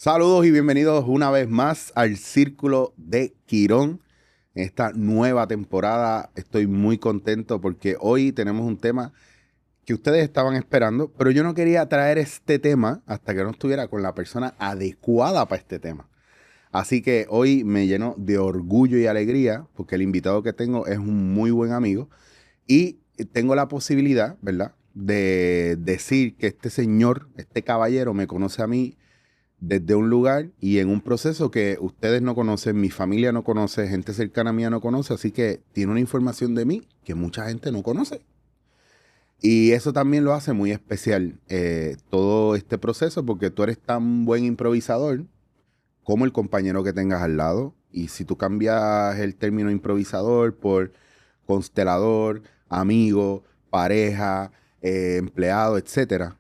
Saludos y bienvenidos una vez más al Círculo de Quirón. En esta nueva temporada estoy muy contento porque hoy tenemos un tema que ustedes estaban esperando, pero yo no quería traer este tema hasta que no estuviera con la persona adecuada para este tema. Así que hoy me lleno de orgullo y alegría porque el invitado que tengo es un muy buen amigo y tengo la posibilidad, ¿verdad?, de decir que este señor, este caballero me conoce a mí desde un lugar y en un proceso que ustedes no conocen, mi familia no conoce, gente cercana a mí no conoce, así que tiene una información de mí que mucha gente no conoce. Y eso también lo hace muy especial, todo este proceso, porque tú eres tan buen improvisador como el compañero que tengas al lado. Y si tú cambias el término improvisador por constelador, amigo, pareja, empleado, etcétera,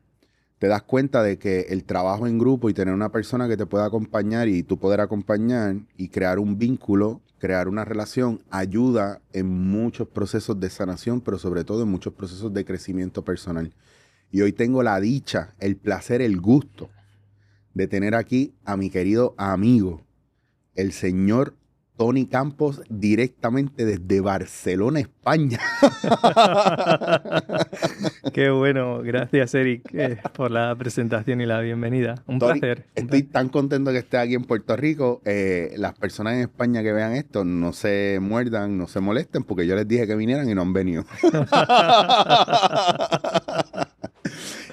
te das cuenta de que el trabajo en grupo y tener una persona que te pueda acompañar y tú poder acompañar y crear un vínculo, crear una relación, ayuda en muchos procesos de sanación, pero sobre todo en muchos procesos de crecimiento personal. Y hoy tengo la dicha, el placer, el gusto de tener aquí a mi querido amigo, el señor Tony Campos, directamente desde Barcelona, España. Qué bueno, gracias Eric por la presentación y la bienvenida. Un Tony, placer, un estoy placer. tan contento que esté aquí en Puerto Rico. Las personas en España que vean esto no se muerdan, no se molesten, porque yo les dije que vinieran y no han venido.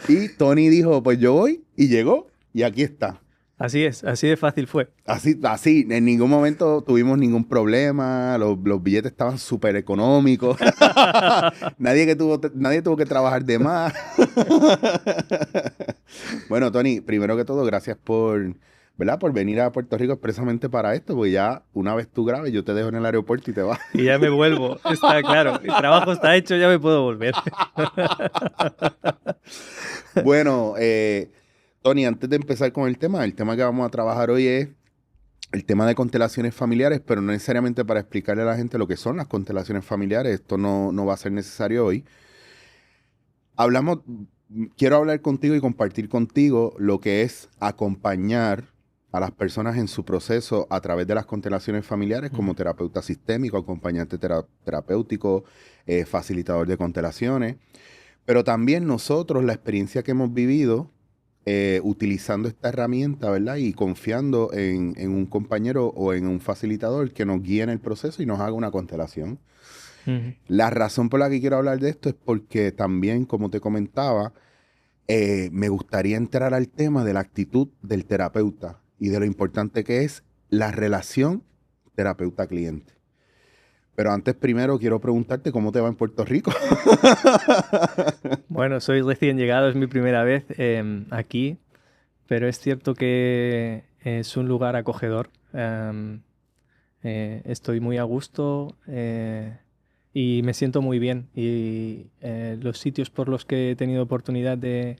Y Tony dijo, pues yo voy, y llegó, y aquí está. Así es, así de fácil fue. Así, en ningún momento tuvimos ningún problema, los billetes estaban súper económicos, nadie tuvo que trabajar de más. Bueno, Tony, primero que todo, gracias por, ¿verdad?, por venir a Puerto Rico expresamente para esto, porque ya una vez tú grabes, yo te dejo en el aeropuerto y te vas. Y ya me vuelvo, está claro. El trabajo está hecho, ya me puedo volver. Bueno, Tony, antes de empezar con el tema que vamos a trabajar hoy es el tema de constelaciones familiares, pero no necesariamente para explicarle a la gente lo que son las constelaciones familiares. Esto no va a ser necesario hoy. Hablamos, quiero hablar contigo y compartir contigo lo que es acompañar a las personas en su proceso a través de las constelaciones familiares como terapeuta sistémico, acompañante terapéutico, facilitador de constelaciones, pero también nosotros, la experiencia que hemos vivido utilizando esta herramienta, ¿verdad? Y confiando en un compañero o en un facilitador que nos guíe en el proceso y nos haga una constelación. Ujú. La razón por la que quiero hablar de esto es porque también, como te comentaba, me gustaría entrar al tema de la actitud del terapeuta y de lo importante que es la relación terapeuta-cliente. Pero antes, primero, quiero preguntarte cómo te va en Puerto Rico. Bueno, soy recién llegado, es mi primera vez aquí, pero es cierto que es un lugar acogedor. Estoy muy a gusto y me siento muy bien. Y los sitios por los que he tenido oportunidad de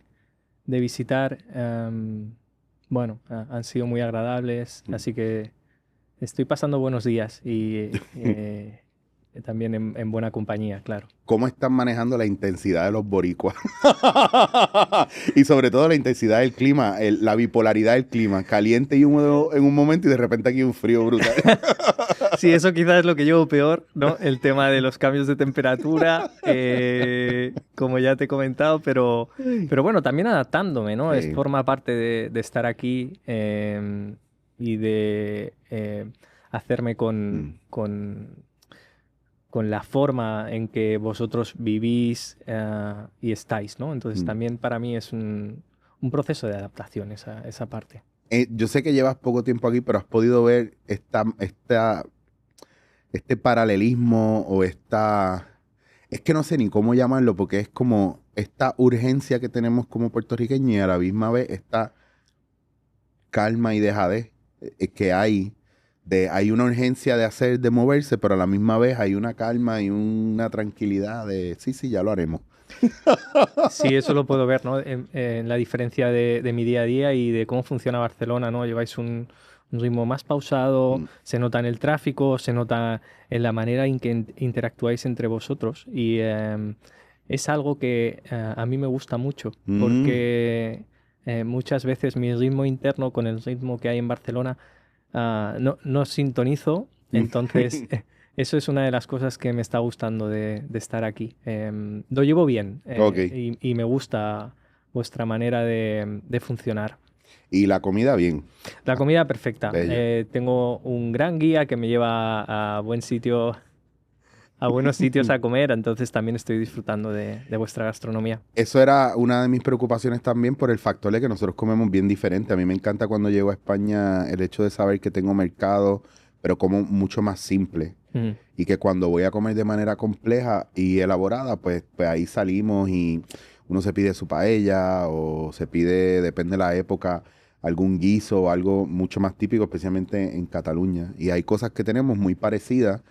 visitar, bueno, han sido muy agradables, así que estoy pasando buenos días y también en buena compañía, claro. ¿Cómo están manejando la intensidad de los boricuas? Y sobre todo la intensidad del clima, la bipolaridad del clima, caliente y húmedo en un momento y de repente aquí un frío brutal. Sí, eso quizás es lo que llevo peor, ¿no? El tema de los cambios de temperatura, como ya te he comentado, pero bueno, también adaptándome, ¿no? Sí. Forma parte de estar aquí y de hacerme Mm, con la forma en que vosotros vivís y estáis, ¿no? Entonces mm. también para mí es un proceso de adaptación esa parte. Yo sé que llevas poco tiempo aquí, pero has podido ver este paralelismo o esta... Es que no sé ni cómo llamarlo porque es como esta urgencia que tenemos como puertorriqueños y a la misma vez esta calma y dejadez que hay. Hay una urgencia de hacer, de moverse, pero a la misma vez hay una calma y una tranquilidad de, sí, sí, ya lo haremos. Sí, eso lo puedo ver, ¿no? En la diferencia de mi día a día y de cómo funciona Barcelona, ¿no? Lleváis un ritmo más pausado, Mm, se nota en el tráfico, se nota en la manera en que interactuáis entre vosotros y es algo que a mí me gusta mucho mm, porque muchas veces mi ritmo interno con el ritmo que hay en Barcelona no sintonizo, entonces eso es una de las cosas que me está gustando de estar aquí. Lo llevo bien Ok. y me gusta vuestra manera de funcionar. Y la comida, bien. La comida perfecta. Bello. Tengo un gran guía que me lleva a buenos sitios a comer, entonces también estoy disfrutando de vuestra gastronomía. Eso era una de mis preocupaciones también por el factor de que nosotros comemos bien diferente. A mí me encanta cuando llego a España el hecho de saber que tengo mercado, pero como mucho más simple. Mm. Y que cuando voy a comer de manera compleja y elaborada, pues ahí salimos y uno se pide su paella o se pide, depende de la época, algún guiso o algo mucho más típico, especialmente en Cataluña. Y hay cosas que tenemos muy parecidas,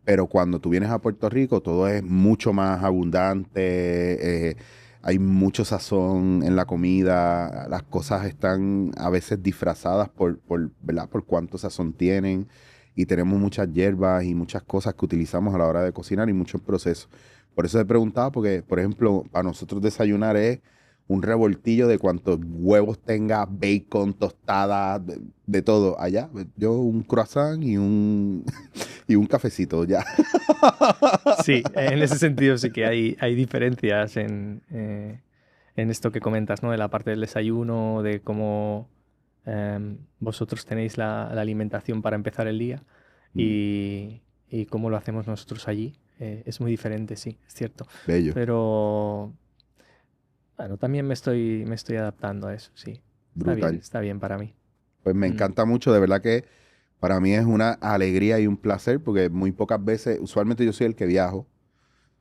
pero cuando tú vienes a Puerto Rico, todo es mucho más abundante, hay mucho sazón en la comida, las cosas están a veces disfrazadas ¿verdad? Por cuánto sazón tienen, y tenemos muchas hierbas y muchas cosas que utilizamos a la hora de cocinar y muchos procesos. Por eso he preguntado, porque, por ejemplo, para nosotros desayunar es un revoltillo de cuantos huevos tenga, bacon, tostada, de todo. Allá, yo un croissant y un cafecito, ya. Sí, en ese sentido sí que hay diferencias en esto que comentas, ¿no? De la parte del desayuno, de cómo vosotros tenéis la alimentación para empezar el día Mm, y cómo lo hacemos nosotros allí. Es muy diferente, sí, es cierto. bello, Pero bueno, también me estoy adaptando a eso, sí. brutal. Está bien para mí. Pues me Mm, encanta mucho, de verdad que para mí es una alegría y un placer, porque muy pocas veces, usualmente yo soy el que viajo,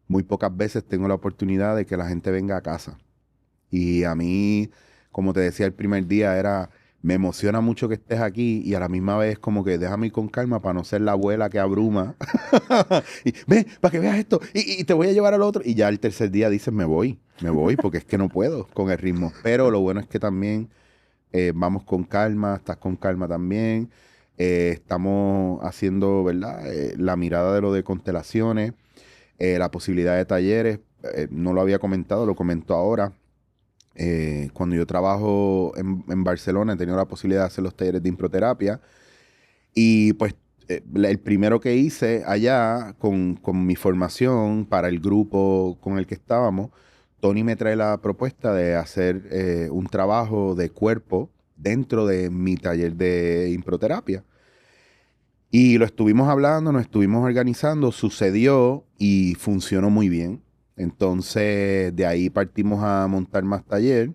muy pocas veces tengo la oportunidad de que la gente venga a casa. Y a mí, como te decía el primer día, me emociona mucho que estés aquí y a la misma vez como que déjame ir con calma para no ser la abuela que abruma. Y ven, para que veas esto, y te voy a llevar al otro. Y ya el tercer día dices, me voy, porque es que no puedo con el ritmo. Pero lo bueno es que también vamos con calma, estás con calma también. Estamos haciendo, ¿verdad? La mirada de lo de constelaciones, la posibilidad de talleres. No lo había comentado, lo comento ahora. Cuando yo trabajo en Barcelona, he tenido la posibilidad de hacer los talleres de improterapia. Y pues el primero que hice allá con mi formación para el grupo con el que estábamos, Tony me trae la propuesta de hacer un trabajo de cuerpo dentro de mi taller de improterapia. Y lo estuvimos hablando, nos estuvimos organizando, sucedió y funcionó muy bien. Entonces de ahí partimos a montar más taller.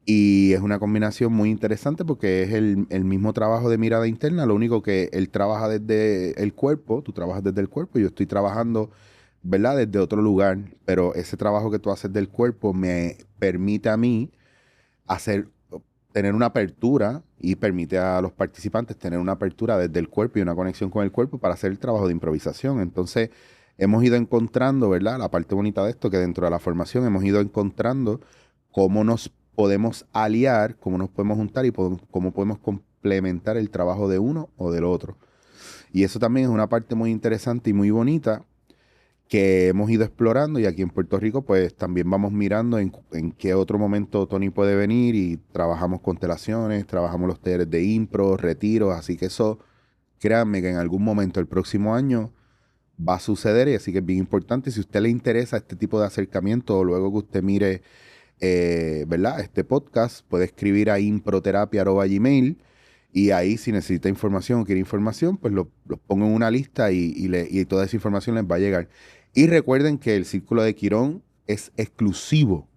Y es una combinación muy interesante porque es el mismo trabajo de mirada interna, lo único que él trabaja desde el cuerpo, tú trabajas desde el cuerpo, y yo estoy trabajando, ¿verdad? Desde otro lugar, pero ese trabajo que tú haces del cuerpo me permite a mí hacer, tener una apertura y permite a los participantes tener una apertura desde el cuerpo y una conexión con el cuerpo para hacer el trabajo de improvisación. Entonces, hemos ido encontrando, ¿verdad? La parte bonita de esto, que dentro de la formación hemos ido encontrando cómo nos podemos aliar, cómo nos podemos juntar y cómo podemos complementar el trabajo de uno o del otro. Y eso también es una parte muy interesante y muy bonita que hemos ido explorando, y aquí en Puerto Rico pues también vamos mirando en qué otro momento Tony puede venir, y trabajamos constelaciones, trabajamos los talleres de impro, retiros, así que eso, créanme que en algún momento el próximo año va a suceder, y así que es bien importante. Si a usted le interesa este tipo de acercamiento, o luego que usted mire ¿verdad? Este podcast, puede escribir a improterapia@gmail, y ahí si necesita información o quiere información, pues lo pongo en una lista y toda esa información les va a llegar. Y recuerden que el Círculo de Quirón es exclusivo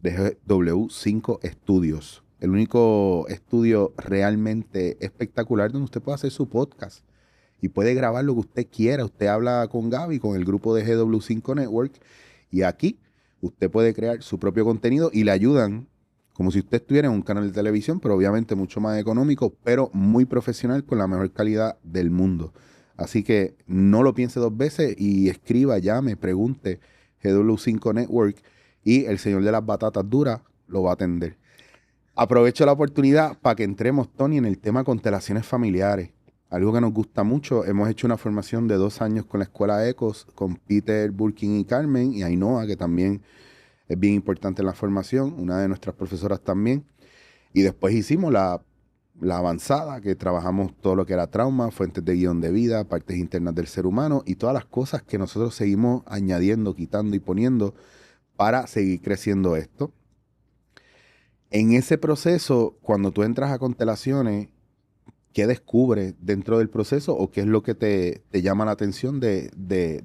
de GW5 Estudios, el único estudio realmente espectacular donde usted puede hacer su podcast y puede grabar lo que usted quiera. Usted habla con Gaby, con el grupo de GW5 Network, y aquí usted puede crear su propio contenido y le ayudan como si usted estuviera en un canal de televisión, pero obviamente mucho más económico, pero muy profesional, con la mejor calidad del mundo. Así que no lo piense dos veces y escriba, llame, pregunte, GW5 Network, y el señor de las batatas duras lo va a atender. Aprovecho la oportunidad para que entremos, Tony, en el tema constelaciones familiares. Algo que nos gusta mucho. Hemos hecho una formación de 2 años con la Escuela Ecos, con Peter, Burkin y Carmen, y Ainhoa, que también es bien importante en la formación, una de nuestras profesoras también. Y después hicimos la avanzada, que trabajamos todo lo que era trauma, fuentes de guión de vida, partes internas del ser humano y todas las cosas que nosotros seguimos añadiendo, quitando y poniendo para seguir creciendo esto. En ese proceso, cuando tú entras a constelaciones, ¿qué descubres dentro del proceso o qué es lo que te llama la atención de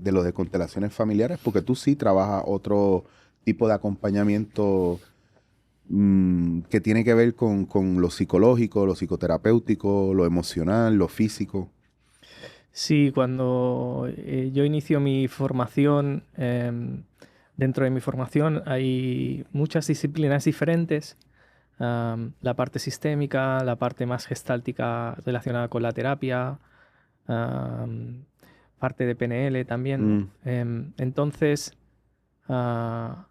lo de constelaciones familiares? Porque tú sí trabajas otro tipo de acompañamiento que tiene que ver con lo psicológico, lo psicoterapéutico, lo emocional, lo físico. Sí, cuando yo inicio mi formación, dentro de mi formación hay muchas disciplinas diferentes. La parte sistémica, la parte más gestáltica relacionada con la terapia, am, parte de PNL también, ¿no? Entonces, ah,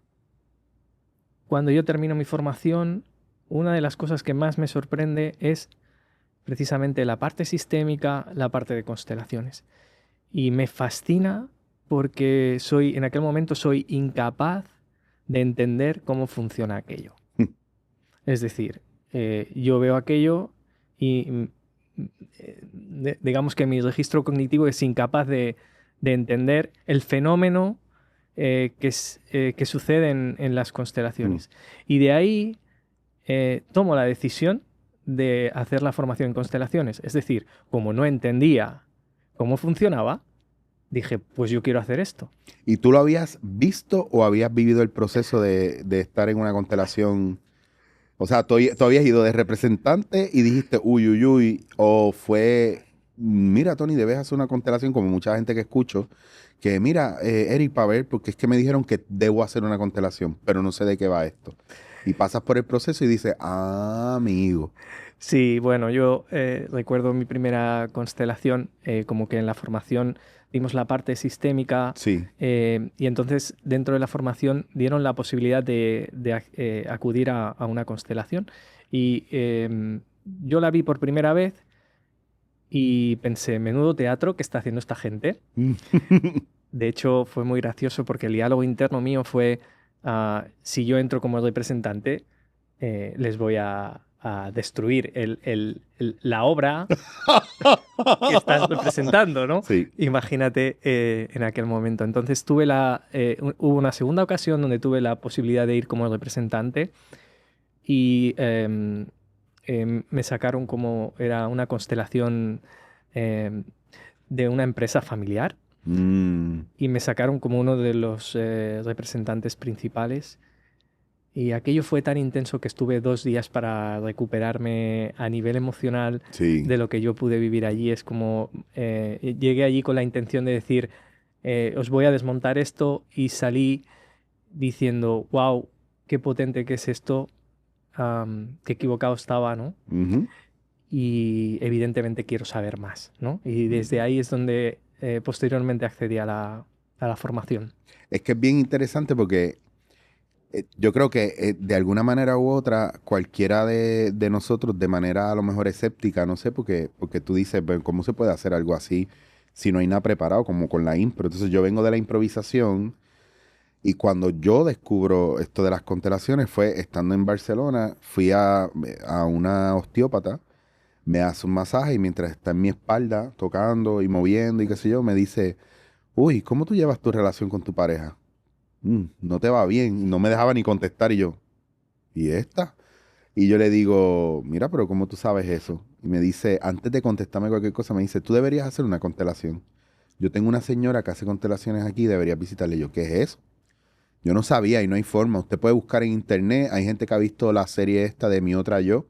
cuando yo termino mi formación, una de las cosas que más me sorprende es precisamente la parte sistémica, la parte de constelaciones. Y me fascina porque en aquel momento soy incapaz de entender cómo funciona aquello. Es decir, yo veo aquello y digamos que mi registro cognitivo es incapaz de entender el fenómeno que sucede en las constelaciones. Y de ahí tomo la decisión de hacer la formación en constelaciones. Es decir, como no entendía cómo funcionaba, dije, pues yo quiero hacer esto. ¿Y tú lo habías visto o habías vivido el proceso de estar en una constelación? O sea, tú habías ido de representante y dijiste, uy, uy, uy, o fue, mira, Tony, debes hacer una constelación, como mucha gente que escucho, que mira, Eric, para ver, porque es que me dijeron que debo hacer una constelación, pero no sé de qué va esto. Y pasas por el proceso y dices, ah, amigo. Sí, bueno, yo recuerdo mi primera constelación, como que en la formación dimos la parte sistémica Sí. y entonces dentro de la formación dieron la posibilidad de acudir a una constelación. Y yo la vi por primera vez y pensé, menudo teatro que está haciendo esta gente. De hecho, fue muy gracioso porque el diálogo interno mío fue, si yo entro como representante, les voy a destruir la obra que estás representando, ¿no? Sí. Imagínate en aquel momento. Entonces hubo una segunda ocasión donde tuve la posibilidad de ir como representante y me sacaron como era una constelación de una empresa familiar y me sacaron como uno de los representantes principales. Y aquello fue tan intenso que estuve 2 días para recuperarme a nivel emocional Sí. de lo que yo pude vivir allí. Es como llegué allí con la intención de decir, os voy a desmontar esto y salí diciendo, wow, qué potente que es esto, qué equivocado estaba, ¿no? Ujú. Y evidentemente quiero saber más, ¿no? Y desde ahí es donde posteriormente accedí a la formación. Es que es bien interesante porque yo creo que de alguna manera u otra, cualquiera de nosotros, de manera a lo mejor escéptica, no sé, porque tú dices, "Pero ¿cómo se puede hacer algo así si no hay nada preparado, como con la impro?" Entonces yo vengo de la improvisación y cuando yo descubro esto de las constelaciones fue estando en Barcelona, fui a una osteópata, me hace un masaje y mientras está en mi espalda tocando y moviendo y qué sé yo, me dice, uy, ¿cómo tú llevas tu relación con tu pareja? No te va bien. No me dejaba ni contestar y yo, ¿y esta? Y yo le digo, mira, pero ¿cómo tú sabes eso? Y me dice, antes de contestarme cualquier cosa, me dice, tú deberías hacer una constelación. Yo tengo una señora que hace constelaciones aquí, deberías visitarle. Yo, ¿qué es eso? Yo no sabía y no hay forma. Usted puede buscar en internet. Hay gente que ha visto la serie esta de Mi Otra Yo,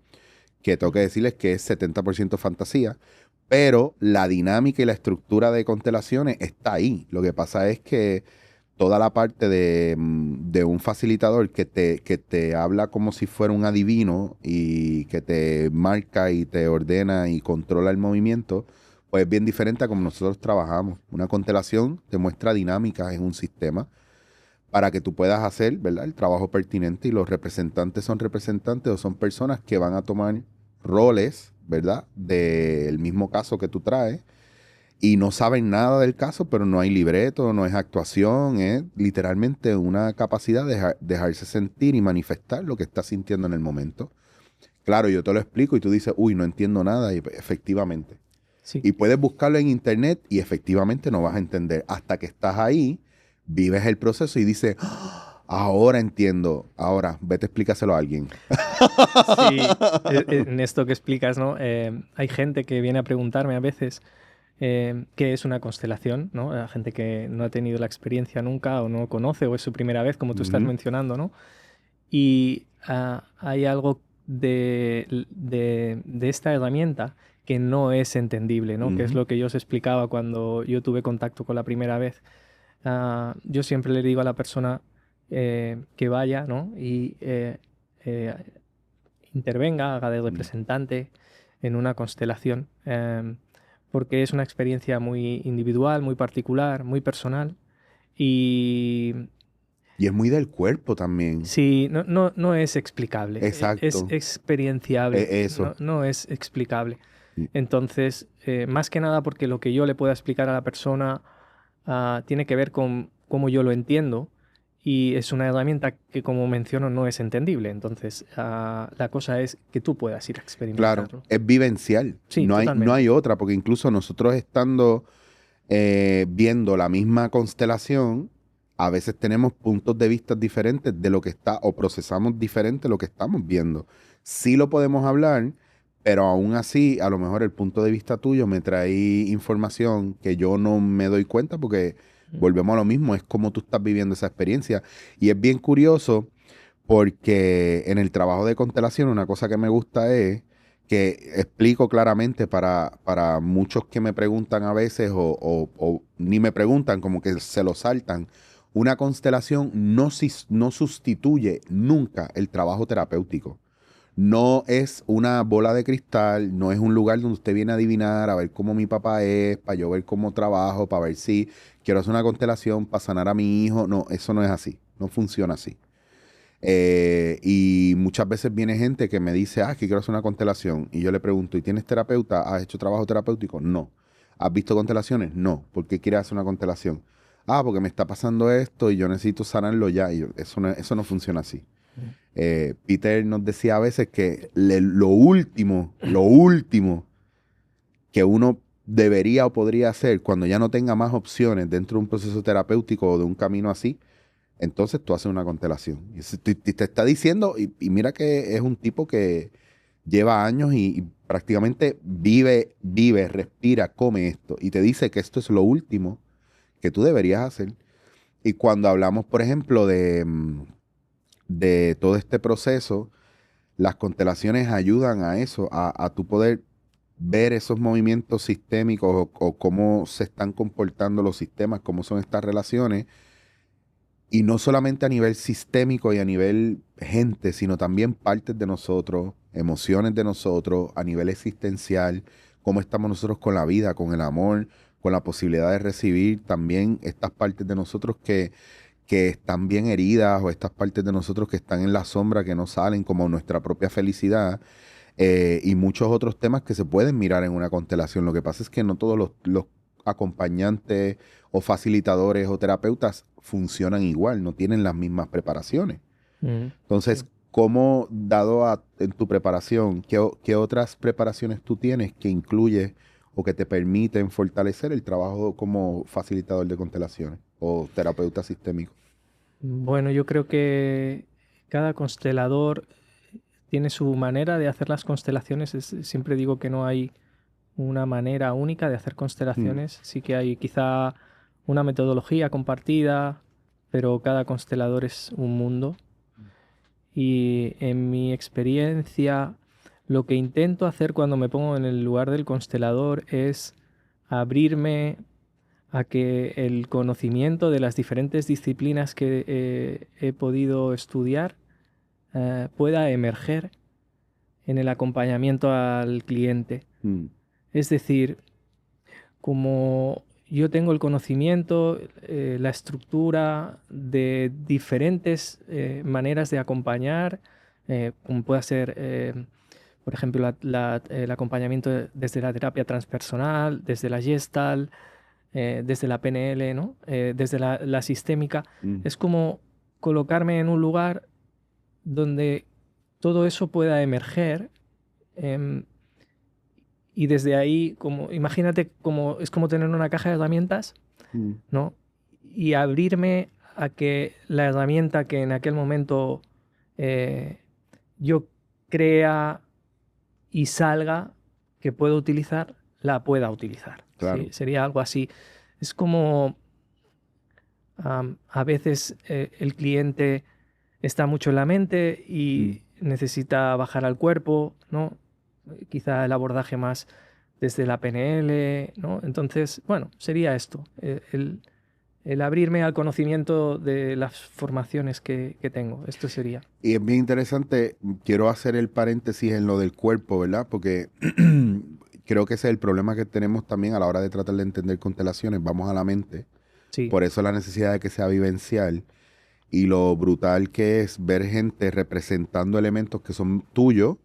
que tengo que decirles que es 70% fantasía, pero la dinámica y la estructura de constelaciones está ahí. Lo que pasa es que toda la parte de un facilitador que te habla como si fuera un adivino y que te marca y te ordena y controla el movimiento, pues es bien diferente a como nosotros trabajamos. Una constelación te muestra dinámicas en un sistema para que tú puedas hacer, ¿verdad?, el trabajo pertinente y los representantes son representantes o son personas que van a tomar roles, ¿verdad?, del mismo caso que tú traes y no saben nada del caso, pero no hay libreto, no es actuación, es literalmente una capacidad de dejarse sentir y manifestar lo que está sintiendo en el momento, Claro, yo te lo explico y tú dices, uy, no entiendo nada, y pues, efectivamente. Sí. Y puedes buscarlo en internet y efectivamente no vas a entender. Hasta que estás ahí, vives el proceso y dices, "Ah, ahora entiendo. Ahora, vete, explícaselo a alguien." Sí, en esto que explicas, ¿no? Hay gente que viene a preguntarme a veces qué es una constelación, ¿no? La gente que no ha tenido la experiencia nunca o no conoce o es su primera vez, como tú estás Ujú, mencionando, ¿no? Y hay algo de esta herramienta que no es entendible, ¿no? Que es ujú. lo que yo os explicaba cuando yo tuve contacto con la primera vez. Yo siempre le digo a la persona que vaya, ¿no? Y eh, intervenga, haga de Mm. representante en una constelación, porque es una experiencia muy individual, muy particular, muy personal y Y es muy del cuerpo también. sí, no es explicable, es Exacto. experienciable, Eso. no es explicable. Mm. Entonces, más que nada porque lo que yo le pueda explicar a la persona tiene que ver con cómo yo lo entiendo y es una herramienta que, como menciono, no es entendible. Entonces, la cosa es que tú puedas ir a Claro, experimentarlo. es vivencial. Sí, No hay totalmente. otra, porque incluso nosotros estando viendo la misma constelación, a veces tenemos puntos de vista diferentes de lo que está, o procesamos diferente lo que estamos viendo. Sí lo podemos hablar, pero aún así, a lo mejor el punto de vista tuyo me trae información que yo no me doy cuenta porque volvemos a lo mismo, es como tú estás viviendo esa experiencia. Y es bien curioso porque en el trabajo de constelación una cosa que me gusta es que explico claramente para muchos que me preguntan a veces o ni me preguntan, como que se lo saltan. Una constelación no sustituye nunca el trabajo terapéutico. No es una bola de cristal, no es un lugar donde usted viene a adivinar, a ver cómo mi papá es, para yo ver cómo trabajo, para ver si quiero hacer una constelación para sanar a mi hijo. No, eso no es así, no funciona así. Y muchas veces viene gente que me dice, que quiero hacer una constelación. Y yo le pregunto, ¿y tienes terapeuta? ¿Has hecho trabajo terapéutico? No. ¿Has visto constelaciones? No. ¿Por qué quieres hacer una constelación? Porque me está pasando esto y yo necesito sanarlo ya. Y eso no funciona así. Peter nos decía a veces que lo último que uno debería o podría hacer cuando ya no tenga más opciones dentro de un proceso terapéutico o de un camino así, entonces tú haces una constelación. Y te está diciendo, y mira que es un tipo que lleva años y prácticamente respira, come esto. Y te dice que esto es lo último que tú deberías hacer. Y cuando hablamos, por ejemplo, de todo este proceso, las constelaciones ayudan a eso, a tu poder ver esos movimientos sistémicos o cómo se están comportando los sistemas, cómo son estas relaciones. Y no solamente a nivel sistémico y a nivel gente, sino también partes de nosotros, emociones de nosotros, a nivel existencial, cómo estamos nosotros con la vida, con el amor, con la posibilidad de recibir también estas partes de nosotros que están bien heridas o estas partes de nosotros que están en la sombra, que no salen, como nuestra propia felicidad, y muchos otros temas que se pueden mirar en una constelación. Lo que pasa es que no todos los acompañantes o facilitadores o terapeutas funcionan igual, no tienen las mismas preparaciones. Sí. Entonces, ¿cómo, en tu preparación, qué otras preparaciones tú tienes que incluye o que te permiten fortalecer el trabajo como facilitador de constelaciones o terapeuta sistémico? Bueno, yo creo que cada constelador tiene su manera de hacer las constelaciones. Siempre digo que no hay una manera única de hacer Mm, constelaciones. Sí que hay quizá una metodología compartida, pero cada constelador es un mundo. Y en mi experiencia, lo que intento hacer cuando me pongo en el lugar del constelador es abrirme a que el conocimiento de las diferentes disciplinas que he podido estudiar pueda emerger en el acompañamiento al cliente. mm, Es decir, como yo tengo el conocimiento, la estructura de diferentes maneras de acompañar, como puede ser, por ejemplo, el acompañamiento desde la terapia transpersonal, desde la Gestalt, desde la PNL, ¿no? Desde la sistémica, mm, es como colocarme en un lugar donde todo eso pueda emerger Y desde ahí, imagínate es como tener una caja de herramientas, ¿no? Y abrirme a que la herramienta que en aquel momento yo crea y salga, que puedo utilizar, la pueda utilizar. Claro. ¿Sí? Sería algo así. Es como a veces el cliente está mucho en la mente y necesita bajar al cuerpo, ¿no? Quizá el abordaje más desde la PNL, ¿no? Entonces, bueno, sería esto, el abrirme al conocimiento de las formaciones que tengo. Esto sería. Y es bien interesante, quiero hacer el paréntesis en lo del cuerpo, ¿verdad? Porque creo que ese es el problema que tenemos también a la hora de tratar de entender constelaciones. Vamos a la mente. Sí. Por eso la necesidad de que sea vivencial y lo brutal que es ver gente representando elementos que son tuyos,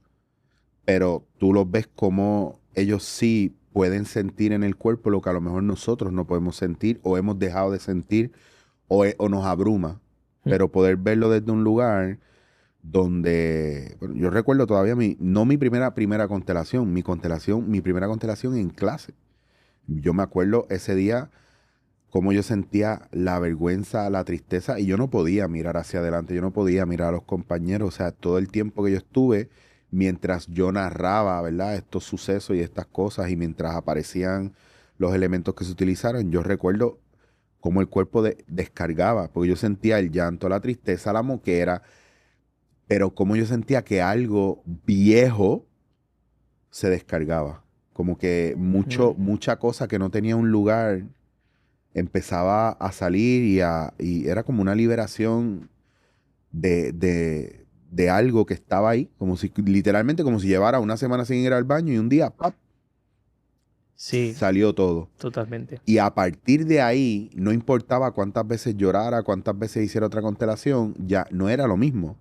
pero tú los ves como ellos sí pueden sentir en el cuerpo lo que a lo mejor nosotros no podemos sentir o hemos dejado de sentir o nos abruma. Pero poder verlo desde un lugar donde, bueno, yo recuerdo todavía no mi primera constelación, mi primera constelación en clase. Yo me acuerdo ese día cómo yo sentía la vergüenza, la tristeza, y yo no podía mirar hacia adelante, yo no podía mirar a los compañeros, o sea, todo el tiempo que yo estuve, mientras yo narraba, ¿verdad? Estos sucesos y estas cosas, y mientras aparecían los elementos que se utilizaron, yo recuerdo cómo el cuerpo descargaba, porque yo sentía el llanto, la tristeza, la moquera, pero como yo sentía que algo viejo se descargaba, como que mucha cosa que no tenía un lugar empezaba a salir y era como una liberación de algo que estaba ahí, como si literalmente como si llevara una semana sin ir al baño y un día ¡pap! Sí, Salió todo. totalmente. Y a partir de ahí, no importaba cuántas veces llorara, cuántas veces hiciera otra constelación, ya no era lo mismo.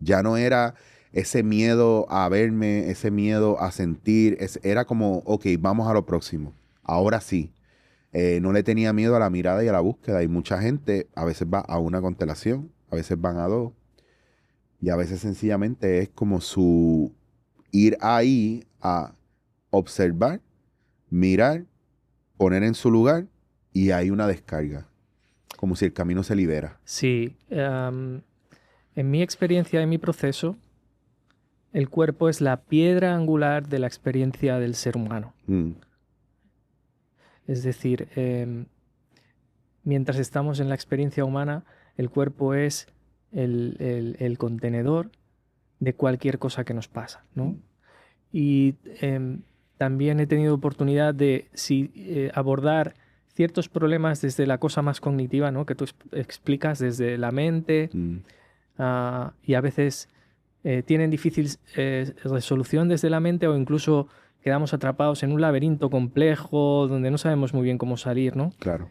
Ya no era ese miedo a verme, ese miedo a sentir, era como, ok, vamos a lo próximo. Ahora sí. No le tenía miedo a la mirada y a la búsqueda. Y mucha gente a veces va a una constelación, a veces van a dos. Y a veces sencillamente es como su ir ahí a observar, mirar, poner en su lugar y hay una descarga. Como si el camino se libera. Sí. En mi experiencia, en mi proceso, el cuerpo es la piedra angular de la experiencia del ser humano. Es decir, mientras estamos en la experiencia humana, el cuerpo es el contenedor de cualquier cosa que nos pasa, ¿no? Y también he tenido oportunidad de abordar ciertos problemas desde la cosa más cognitiva, ¿no? Que tú explicas desde la mente, y a veces tienen difícil resolución desde la mente o incluso quedamos atrapados en un laberinto complejo donde no sabemos muy bien cómo salir, ¿no? Claro.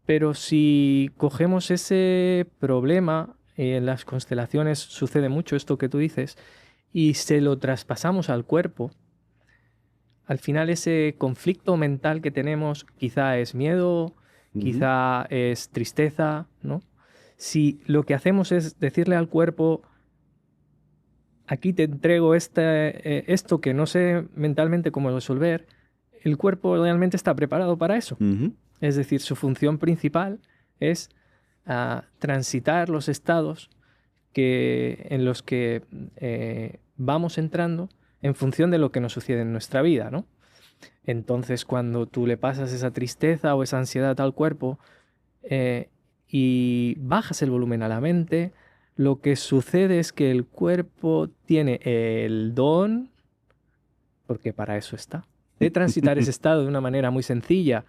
Pero si cogemos ese problema, en las constelaciones sucede mucho esto que tú dices, y se lo traspasamos al cuerpo, al final ese conflicto mental que tenemos quizá es miedo, quizá es tristeza, ¿no? Si lo que hacemos es decirle al cuerpo, aquí te entrego esto que no sé mentalmente cómo resolver, el cuerpo realmente está preparado para eso. Es decir, su función principal es transitar los estados en los que vamos entrando en función de lo que nos sucede en nuestra vida, ¿no? Entonces, cuando tú le pasas esa tristeza o esa ansiedad al cuerpo y bajas el volumen a la mente, lo que sucede es que el cuerpo tiene el don, porque para eso está, de transitar ese estado de una manera muy sencilla.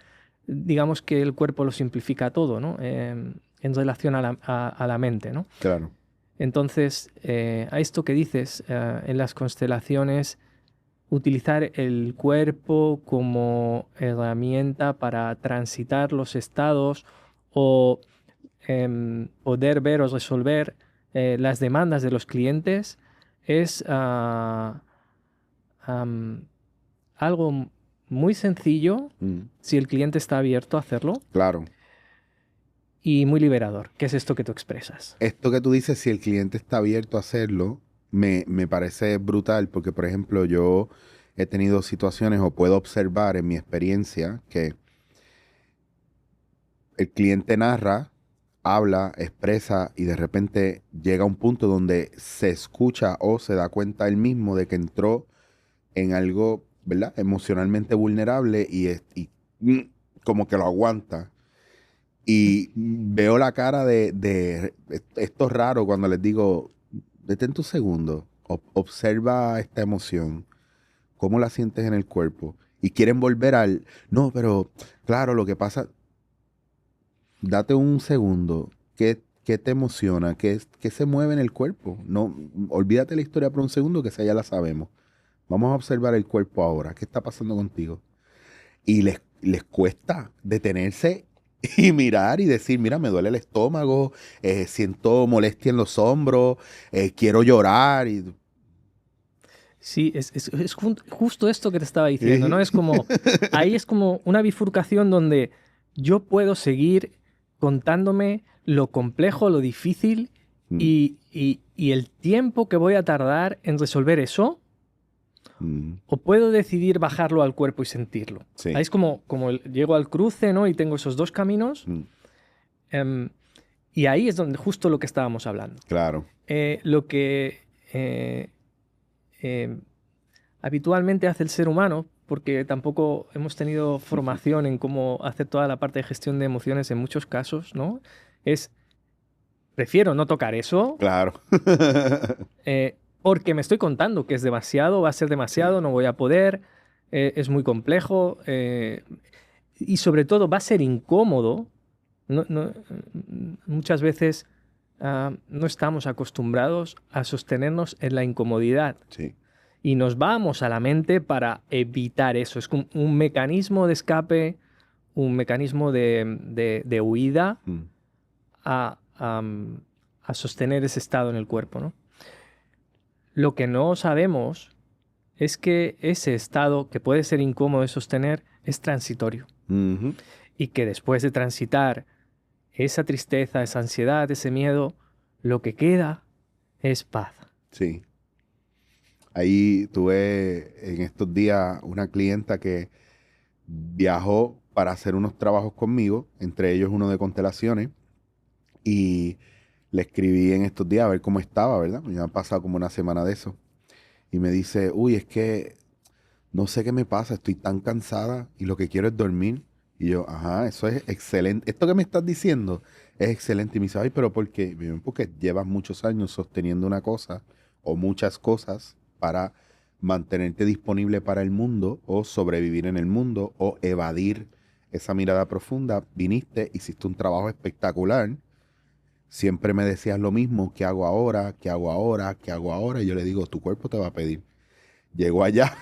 Digamos que el cuerpo lo simplifica todo, ¿no? En relación a la mente, ¿no? Claro. Entonces, a esto que dices, en las constelaciones, utilizar el cuerpo como herramienta para transitar los estados o poder ver o resolver las demandas de los clientes es algo muy sencillo si el cliente está abierto a hacerlo. Claro. Y muy liberador, que es esto que tú expresas. Esto que tú dices, si el cliente está abierto a hacerlo, me parece brutal porque, por ejemplo, yo he tenido situaciones o puedo observar en mi experiencia que el cliente narra, habla, expresa y de repente llega a un punto donde se escucha o se da cuenta él mismo de que entró en algo, ¿verdad? Emocionalmente vulnerable como que lo aguanta. Y veo la cara esto es raro cuando les digo, detente un segundo, observa esta emoción, cómo la sientes en el cuerpo. Y quieren volver no, pero claro, lo que pasa, date un segundo, ¿qué te emociona? ¿Qué se mueve en el cuerpo? No, olvídate la historia por un segundo, que esa ya la sabemos. Vamos a observar el cuerpo ahora, ¿qué está pasando contigo? Y les cuesta detenerse y mirar y decir, mira, me duele el estómago, siento molestia en los hombros, quiero llorar. Sí, justo esto que te estaba diciendo, ¿no? Es como, ahí es como una bifurcación donde yo puedo seguir contándome lo complejo, lo difícil Mm, y el tiempo que voy a tardar en resolver eso, mm, o puedo decidir bajarlo al cuerpo y sentirlo. Ahí sí, es como llego al cruce, ¿no? Y tengo esos dos caminos. mm, em, y ahí es donde justo lo que estábamos hablando. claro. Lo que eh, em, habitualmente hace el ser humano, porque tampoco hemos tenido formación en cómo hacer toda la parte de gestión de emociones en muchos casos, ¿no? Es, prefiero no tocar eso Claro. porque me estoy contando que es demasiado, va a ser Sí. demasiado, no voy a poder, es muy complejo y sobre todo va a ser incómodo. Muchas veces no estamos acostumbrados a sostenernos en la incomodidad. Sí. Y nos vamos a la mente para evitar eso. Es como un mecanismo de escape, un mecanismo de huida Mm, a, a, a sostener ese estado en el cuerpo, ¿no? Lo que no sabemos es que ese estado, que puede ser incómodo de sostener, es transitorio. ujú, Y que después de transitar esa tristeza, esa ansiedad, ese miedo, lo que queda es paz. sí. Ahí tuve en estos días una clienta que viajó para hacer unos trabajos conmigo, entre ellos uno de constelaciones, y le escribí en estos días a ver cómo estaba, ¿verdad? Ya han pasado como una semana de eso. Y me dice, uy, es que no sé qué me pasa, estoy tan cansada y lo que quiero es dormir. Y yo, ajá, eso es excelente. Esto que me estás diciendo es excelente. Y me dice, ay, pero ¿por qué? Y yo, porque llevas muchos años sosteniendo una cosa o muchas cosas para mantenerte disponible para el mundo o sobrevivir en el mundo o evadir esa mirada profunda. Viniste, hiciste un trabajo espectacular. Siempre me decías lo mismo, ¿qué hago ahora? ¿Qué hago ahora? ¿Qué hago ahora? Y yo le digo, tu cuerpo te va a pedir. Llego allá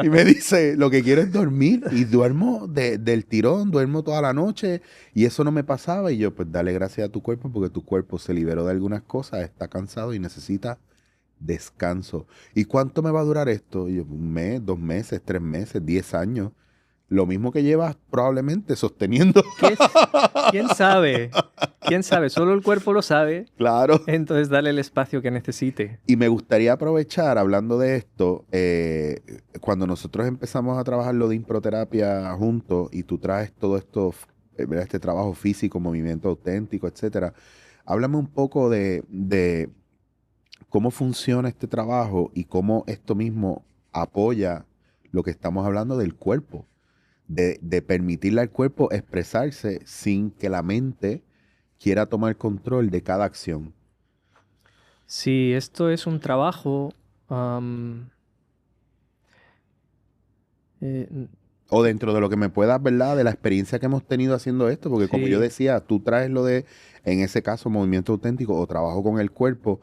y me dice, lo que quiero es dormir y duermo del tirón, duermo toda la noche y eso no me pasaba. Y yo, pues dale gracias a tu cuerpo porque tu cuerpo se liberó de algunas cosas, está cansado y necesita descanso. ¿Y cuánto me va a durar esto? Y yo, un mes, 2 meses, 3 meses, 10 años. Lo mismo que llevas probablemente sosteniendo. ¿Qué, ¿Quién sabe? ¿Quién sabe? Solo el cuerpo lo sabe. Claro. Entonces dale el espacio que necesite. Y me gustaría aprovechar, hablando de esto, cuando nosotros empezamos a trabajar lo de improterapia juntos y tú traes todo esto, ¿verdad? Este trabajo físico, movimiento auténtico, etcétera, háblame un poco de cómo funciona este trabajo y cómo esto mismo apoya lo que estamos hablando del cuerpo, de permitirle al cuerpo expresarse sin que la mente quiera tomar control de cada acción. Sí, esto es un trabajo. am, eh, n- O dentro de lo que me puedas, ¿verdad? De la experiencia que hemos tenido haciendo esto, porque como yo sí, decía, tú traes lo de, en ese caso, movimiento auténtico o trabajo con el cuerpo,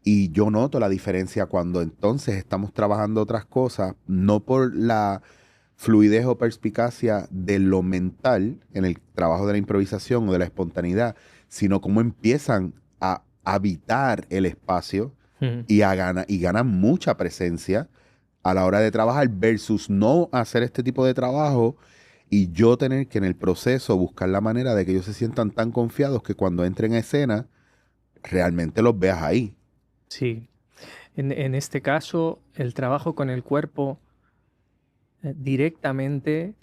y yo noto la diferencia cuando entonces estamos trabajando otras cosas, no por la fluidez o perspicacia de lo mental en el trabajo de la improvisación o de la espontaneidad, sino cómo empiezan a habitar el espacio ujú. y ganan mucha presencia a la hora de trabajar versus no hacer este tipo de trabajo y yo tener que en el proceso buscar la manera de que ellos se sientan tan confiados que cuando entren a escena realmente los veas ahí. Sí. En este caso, el trabajo con el cuerpo directamente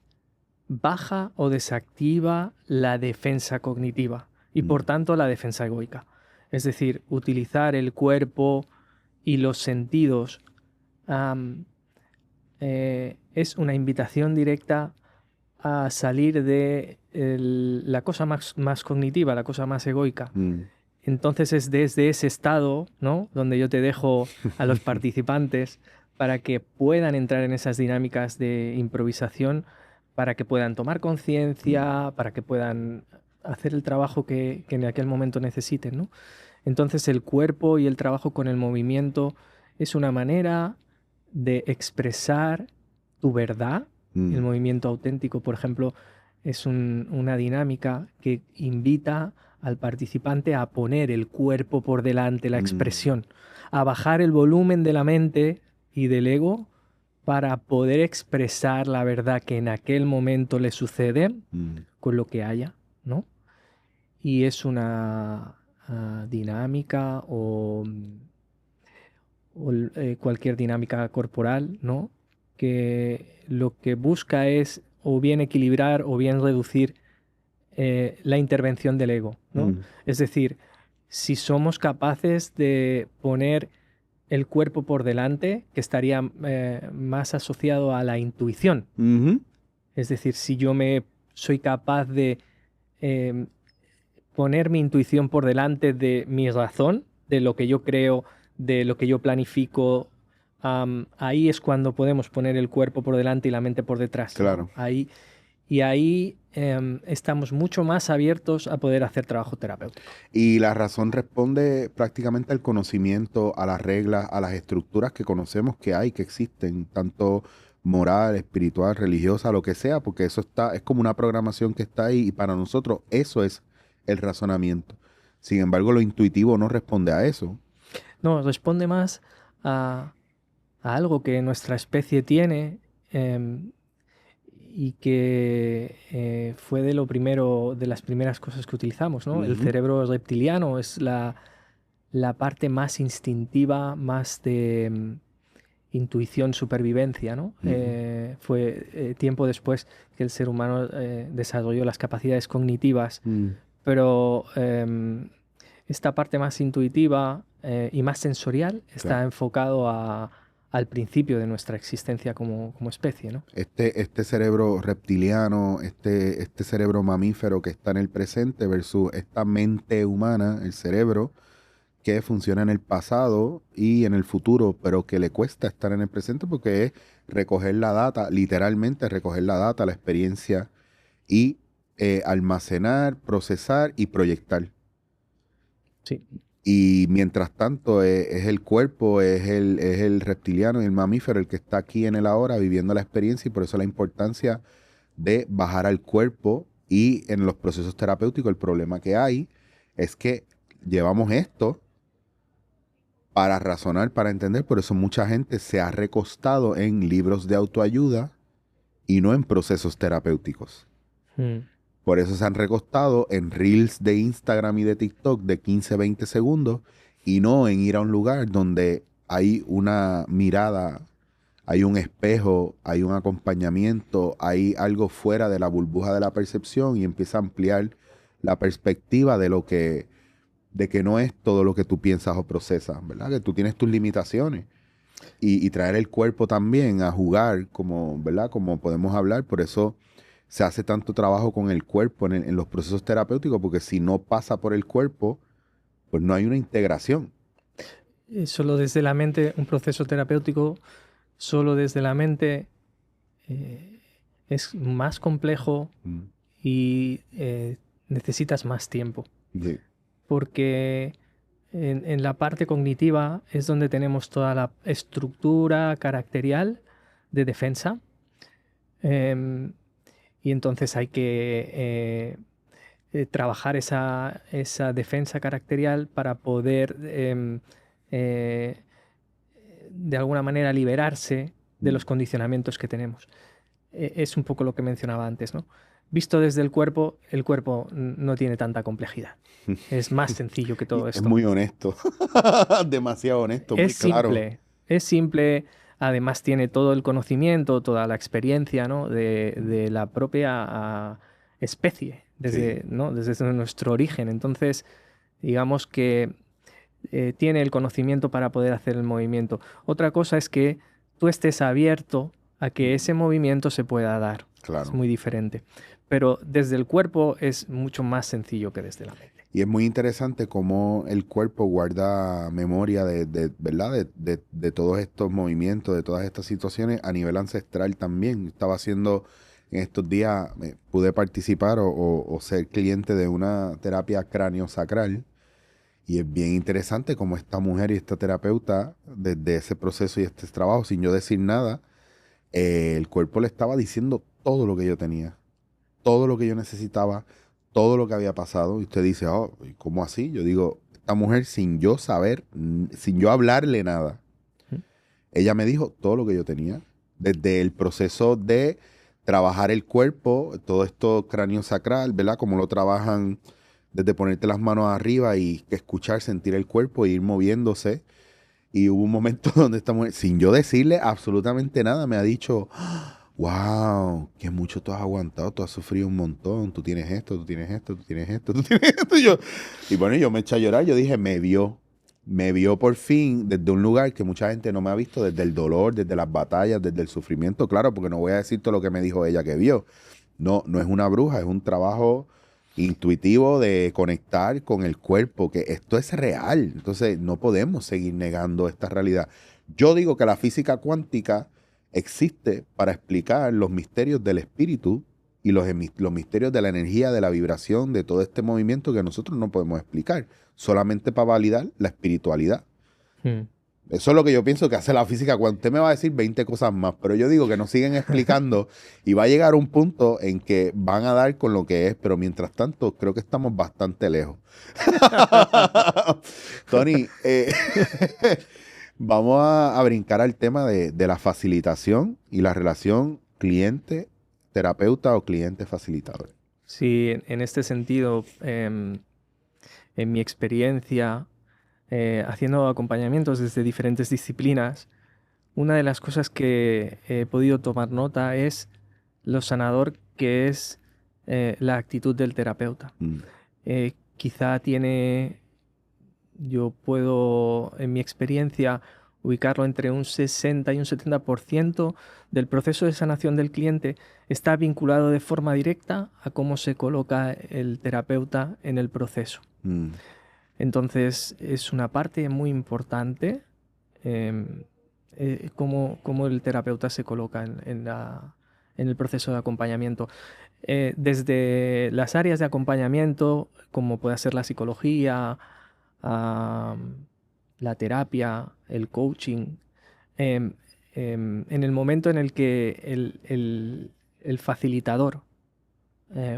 baja o desactiva la defensa cognitiva y por tanto la defensa egoica. Es decir, utilizar el cuerpo y los sentidos es una invitación directa a salir de la cosa más cognitiva, la cosa más egoica. Entonces es desde ese estado, ¿no?, donde yo te dejo a los participantes para que puedan entrar en esas dinámicas de improvisación, para que puedan tomar conciencia, para que puedan hacer el trabajo que en aquel momento necesiten, ¿no? Entonces el cuerpo y el trabajo con el movimiento es una manera de expresar tu verdad. El movimiento auténtico, por ejemplo, es una dinámica que invita al participante a poner el cuerpo por delante, la expresión, a bajar el volumen de la mente y del ego para poder expresar la verdad que en aquel momento le sucede con lo que haya, ¿no? Y es una dinámica o cualquier dinámica corporal, ¿no?, que lo que busca es o bien equilibrar o bien reducir la intervención del ego, ¿no? Es decir, si somos capaces de poner el cuerpo por delante, que estaría más asociado a la intuición. Es decir, si yo soy capaz de poner mi intuición por delante de mi razón, de lo que yo creo, de lo que yo planifico, ahí es cuando podemos poner el cuerpo por delante y la mente por detrás, ¿no? Claro. Ahí estamos mucho más abiertos a poder hacer trabajo terapéutico. Y la razón responde prácticamente al conocimiento, a las reglas, a las estructuras que conocemos que hay, que existen, tanto moral, espiritual, religiosa, lo que sea, porque eso es como una programación que está ahí y para nosotros eso es el razonamiento. Sin embargo, lo intuitivo no responde a eso. No, responde más a algo que nuestra especie tiene y que fue de las primeras cosas que utilizamos, ¿no? El cerebro reptiliano es la parte más instintiva, más de intuición, supervivencia, ¿no? Fue tiempo después que el ser humano desarrolló las capacidades cognitivas, pero esta parte más intuitiva y más sensorial está enfocado al principio de nuestra existencia como especie, ¿no? Este cerebro reptiliano, este cerebro mamífero que está en el presente versus esta mente humana, el cerebro que funciona en el pasado y en el futuro, pero que le cuesta estar en el presente porque es recoger la data, literalmente recoger la data, la experiencia y almacenar, procesar y proyectar. Sí. Y mientras tanto es el cuerpo, es el reptiliano y el mamífero el que está aquí en el ahora viviendo la experiencia y por eso la importancia de bajar al cuerpo y en los procesos terapéuticos el problema que hay es que llevamos esto para razonar, para entender, por eso mucha gente se ha recostado en libros de autoayuda y no en procesos terapéuticos. Por eso se han recostado en reels de Instagram y de TikTok de 15, 20 segundos y no en ir a un lugar donde hay una mirada, hay un espejo, hay un acompañamiento, hay algo fuera de la burbuja de la percepción y empieza a ampliar la perspectiva de que no es todo lo que tú piensas o procesas, ¿verdad? Que tú tienes tus limitaciones. Y traer el cuerpo también a jugar, como, ¿verdad? Como podemos hablar, por eso se hace tanto trabajo con el cuerpo en los procesos terapéuticos, porque si no pasa por el cuerpo, pues no hay una integración. Solo desde la mente, un proceso terapéutico, solo desde la mente es más complejo y necesitas más tiempo. Sí. Porque en la parte cognitiva es donde tenemos toda la estructura caracterial de defensa. Y entonces hay que trabajar esa defensa caracterial para poder de alguna manera liberarse de los condicionamientos que tenemos. Es un poco lo que mencionaba antes, ¿no? visto desde el cuerpo no tiene tanta complejidad. Es más sencillo que todo Es esto. muy honesto. Demasiado honesto, muy Es claro. simple, es simple. Además tiene todo el conocimiento, toda la experiencia, ¿no? de la propia especie, Sí. ¿no? Desde nuestro origen. Entonces, digamos que tiene el conocimiento para poder hacer el movimiento. Otra cosa es que tú estés abierto a que ese movimiento se pueda dar. Es Claro. muy diferente. Pero desde el cuerpo es mucho más sencillo que desde la mente. Y es muy interesante cómo el cuerpo guarda memoria ¿verdad? De todos estos movimientos, de todas estas situaciones a nivel ancestral también. Estaba haciendo en estos días, pude participar o ser cliente de una terapia cráneo-sacral. Y es bien interesante cómo esta mujer y esta terapeuta, desde ese proceso y este trabajo, sin yo decir nada, el cuerpo le estaba diciendo todo lo que yo tenía, todo lo que yo necesitaba, todo lo que había pasado. Y usted dice, oh, ¿y cómo así? Yo digo, esta mujer sin yo saber, sin yo hablarle nada, ella me dijo todo lo que yo tenía, desde el proceso de trabajar el cuerpo, todo esto cráneo sacral, ¿verdad? Como lo trabajan desde ponerte las manos arriba y escuchar, sentir el cuerpo e ir moviéndose. Y hubo un momento donde esta mujer, sin yo decirle absolutamente nada, me ha dicho, wow, que mucho tú has aguantado, tú has sufrido un montón, tú tienes esto, tú tienes esto, tú tienes esto, tú tienes esto. Y bueno, yo me eché a llorar, yo dije, me vio por fin desde un lugar que mucha gente no me ha visto, desde el dolor, desde las batallas, desde el sufrimiento, claro, porque no voy a decir todo lo que me dijo ella que vio. No, no es una bruja, es un trabajo intuitivo de conectar con el cuerpo, que esto es real. Entonces no podemos seguir negando esta realidad. Yo digo que la física cuántica existe para explicar los misterios del espíritu y los misterios de la energía, de la vibración, de todo este movimiento que nosotros no podemos explicar, solamente para validar la espiritualidad. Hmm. Eso es lo que yo pienso que hace la física. Cuando usted me va a decir 20 cosas más, pero yo digo que nos siguen explicando y va a llegar un punto en que van a dar con lo que es, pero mientras tanto creo que estamos bastante lejos. Tony, vamos a brincar al tema de la facilitación y la relación cliente-terapeuta o cliente-facilitador. Sí, en este sentido, en mi experiencia haciendo acompañamientos desde diferentes disciplinas, una de las cosas que he podido tomar nota es lo sanador que es la actitud del terapeuta. Mm, Quizá yo puedo, en mi experiencia, ubicarlo entre un 60 y un 70% del proceso de sanación del cliente está vinculado de forma directa a cómo se coloca el terapeuta en el proceso. mm. Entonces, es una parte muy importante cómo el terapeuta se coloca en el proceso de acompañamiento. Desde las áreas de acompañamiento, como puede ser la psicología, la terapia, el coaching, en el momento en el que el facilitador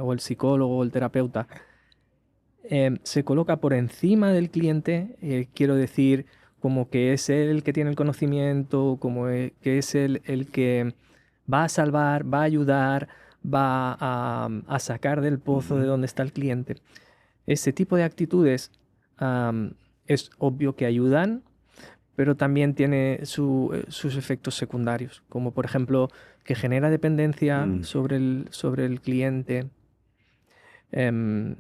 o el psicólogo o el terapeuta se coloca por encima del cliente, quiero decir, como que es él el que tiene el conocimiento, que es él el que va a salvar, va a ayudar, va a sacar del pozo de donde está el cliente. Ese tipo de actitudes es obvio que ayudan, pero también tiene sus efectos secundarios, como por ejemplo que genera dependencia sobre el cliente. em,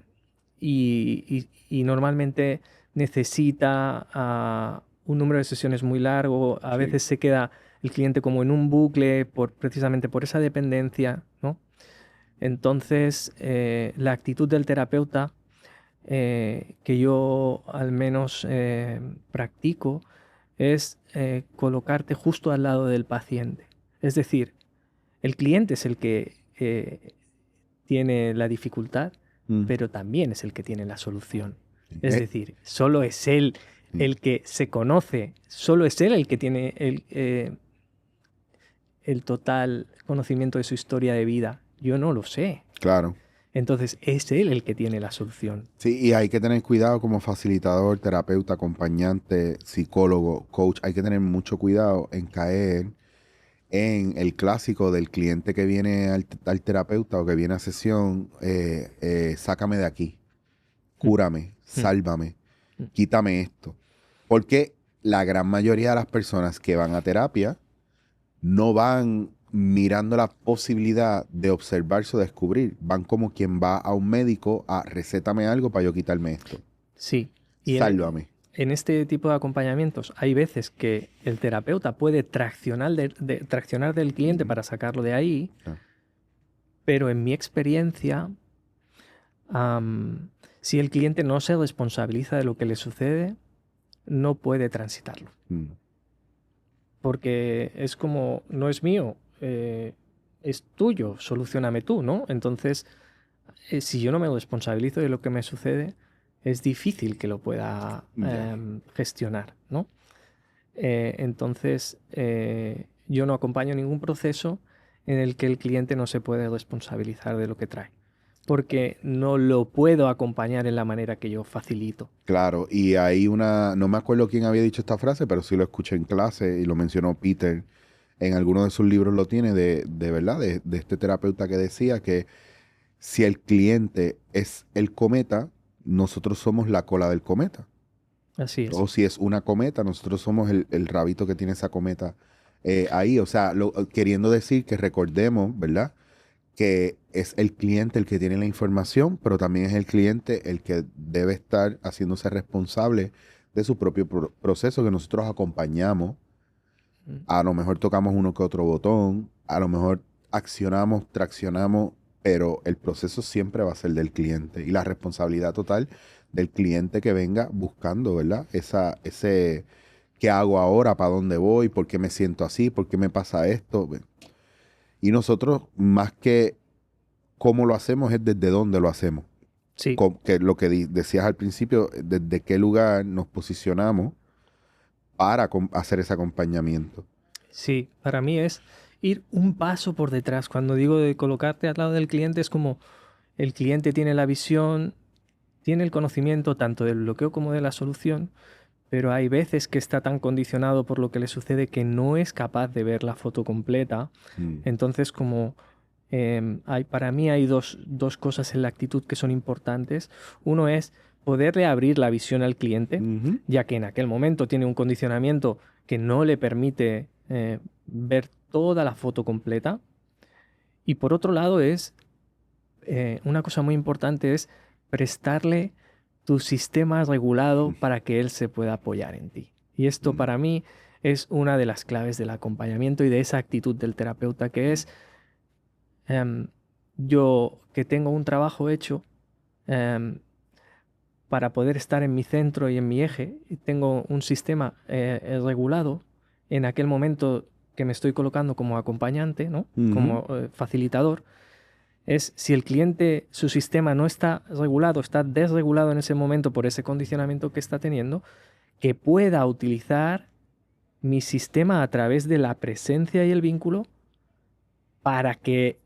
y normalmente necesita un número de sesiones muy largo. A veces se queda el cliente como en un bucle precisamente por esa dependencia, ¿no? Entonces, la actitud del terapeuta, que yo al menos practico, es colocarte justo al lado del paciente. Es decir, el cliente es el que tiene la dificultad, pero también es el que tiene la solución. Es decir, solo es él el que se conoce, solo es él el que tiene el total conocimiento de su historia de vida. Yo no lo sé. Claro. Entonces es él el que tiene la solución. Sí, y hay que tener cuidado como facilitador, terapeuta, acompañante, psicólogo, coach. Hay que tener mucho cuidado en caer en el clásico del cliente que viene al terapeuta o que viene a sesión, sácame de aquí, cúrame, sálvame, quítame esto. Porque la gran mayoría de las personas que van a terapia no van mirando la posibilidad de observarse o descubrir. Van como quien va a un médico a recétame algo para yo quitarme esto. Sí. Y Sálvame. en este tipo de acompañamientos hay veces que el terapeuta puede traccionar del cliente para sacarlo de ahí, pero en mi experiencia, si el cliente no se responsabiliza de lo que le sucede, no puede transitarlo. Porque es como, no es mío, es tuyo, solucióname tú, ¿no? Entonces, si yo no me responsabilizo de lo que me sucede, es difícil que lo pueda gestionar, ¿no? Entonces, yo no acompaño ningún proceso en el que el cliente no se puede responsabilizar de lo que trae, porque no lo puedo acompañar en la manera que yo facilito. Claro, y hay no me acuerdo quién había dicho esta frase, pero sí lo escuché en clase y lo mencionó Peter, en alguno de sus libros lo tiene, de verdad, de este terapeuta que decía que si el cliente es el cometa, nosotros somos la cola del cometa. Así es. O si es una cometa, nosotros somos el rabito que tiene esa cometa ahí. O sea, queriendo decir que recordemos, ¿verdad? Que es el cliente el que tiene la información, pero también es el cliente el que debe estar haciéndose responsable de su propio proceso, que nosotros acompañamos. A lo mejor tocamos uno que otro botón, a lo mejor accionamos, traccionamos, pero el proceso siempre va a ser del cliente y la responsabilidad total del cliente que venga buscando, ¿verdad? Ese, ¿qué hago ahora? ¿Para dónde voy? ¿Por qué me siento así? ¿Por qué me pasa esto? Y nosotros, más que cómo lo hacemos, es desde dónde lo hacemos. Sí. Que lo que decías al principio, desde qué lugar nos posicionamos para hacer ese acompañamiento. Sí, para mí es ir un paso por detrás. Cuando digo de colocarte al lado del cliente, es como el cliente tiene la visión, tiene el conocimiento tanto del bloqueo como de la solución, pero hay veces que está tan condicionado por lo que le sucede que no es capaz de ver la foto completa. Entonces, como para mí hay dos cosas en la actitud que son importantes. Uno es poderle abrir la visión al cliente, ya que en aquel momento tiene un condicionamiento que no le permite ver toda la foto completa. Y por otro lado una cosa muy importante es prestarle tu sistema regulado para que él se pueda apoyar en ti. Y esto para mí es una de las claves del acompañamiento y de esa actitud del terapeuta, que es yo que tengo un trabajo hecho para poder estar en mi centro y en mi eje, y tengo un sistema regulado en aquel momento que me estoy colocando como acompañante, ¿no? Como facilitador. Es si el cliente, su sistema no está regulado, está desregulado en ese momento por ese condicionamiento que está teniendo, que pueda utilizar mi sistema a través de la presencia y el vínculo para que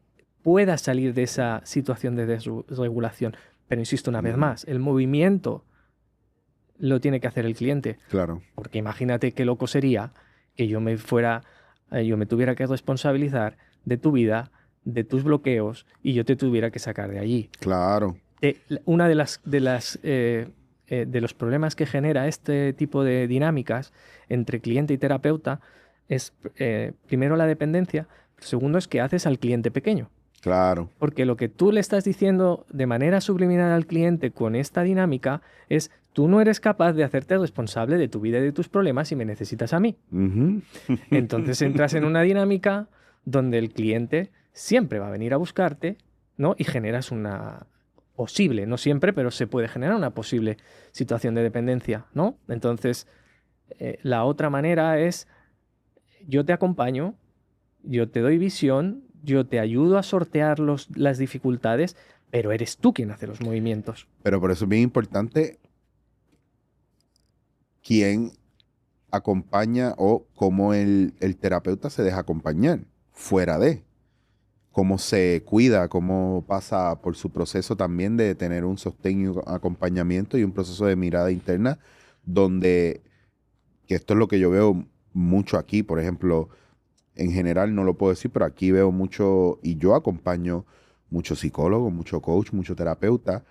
pueda salir de esa situación de desregulación. Pero insisto una vez más, el movimiento lo tiene que hacer el cliente. Claro. Porque imagínate qué loco sería que yo me tuviera que responsabilizar de tu vida, de tus bloqueos, y yo te tuviera que sacar de allí. Claro. Una de los problemas que genera este tipo de dinámicas entre cliente y terapeuta es primero la dependencia, segundo es que haces al cliente pequeño. Claro. Porque lo que tú le estás diciendo de manera subliminal al cliente con esta dinámica es: tú no eres capaz de hacerte responsable de tu vida y de tus problemas y me necesitas a mí. Entonces entras en una dinámica donde el cliente siempre va a venir a buscarte, ¿no? Y generas una posible, no siempre, pero se puede generar una posible situación de dependencia, ¿no? Entonces, la otra manera es: yo te acompaño, yo te doy visión, yo te ayudo a sortear las dificultades, pero eres tú quien hace los movimientos. Pero por eso es bien importante quién acompaña o cómo el terapeuta se deja acompañar fuera de cómo se cuida, cómo pasa por su proceso también de tener un sostén y un acompañamiento y un proceso de mirada interna donde, que esto es lo que yo veo mucho aquí, por ejemplo, en general no lo puedo decir, pero aquí veo mucho, y yo acompaño muchos psicólogos, mucho coach, mucho terapeuta,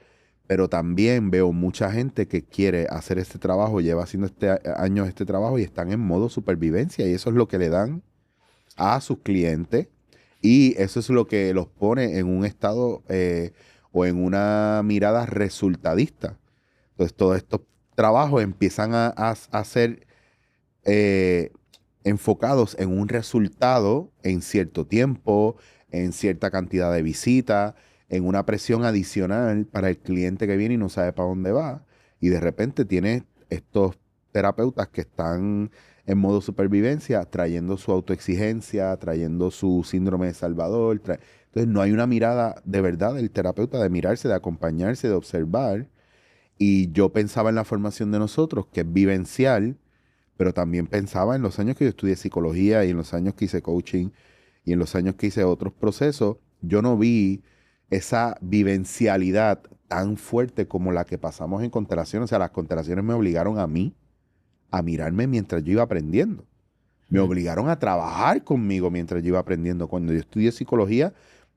pero también veo mucha gente que quiere hacer este trabajo, lleva haciendo años este trabajo y están en modo supervivencia y eso es lo que le dan a sus clientes y eso es lo que los pone en un estado o en una mirada resultadista. Entonces todos estos trabajos empiezan a ser eh, enfocados en un resultado en cierto tiempo, en cierta cantidad de visitas, en una presión adicional para el cliente que viene y no sabe para dónde va. Y de repente tienes estos terapeutas que están en modo supervivencia, trayendo su autoexigencia, trayendo su síndrome de Salvador. Entonces no hay una mirada de verdad del terapeuta, de mirarse, de acompañarse, de observar. Y yo pensaba en la formación de nosotros, que es vivencial, pero también pensaba en los años que yo estudié psicología y en los años que hice coaching y en los años que hice otros procesos, yo no vi esa vivencialidad tan fuerte como la que pasamos en constelaciones. O sea, las constelaciones me obligaron a mí a mirarme mientras yo iba aprendiendo. Me obligaron a trabajar conmigo mientras yo iba aprendiendo. Cuando yo estudié psicología,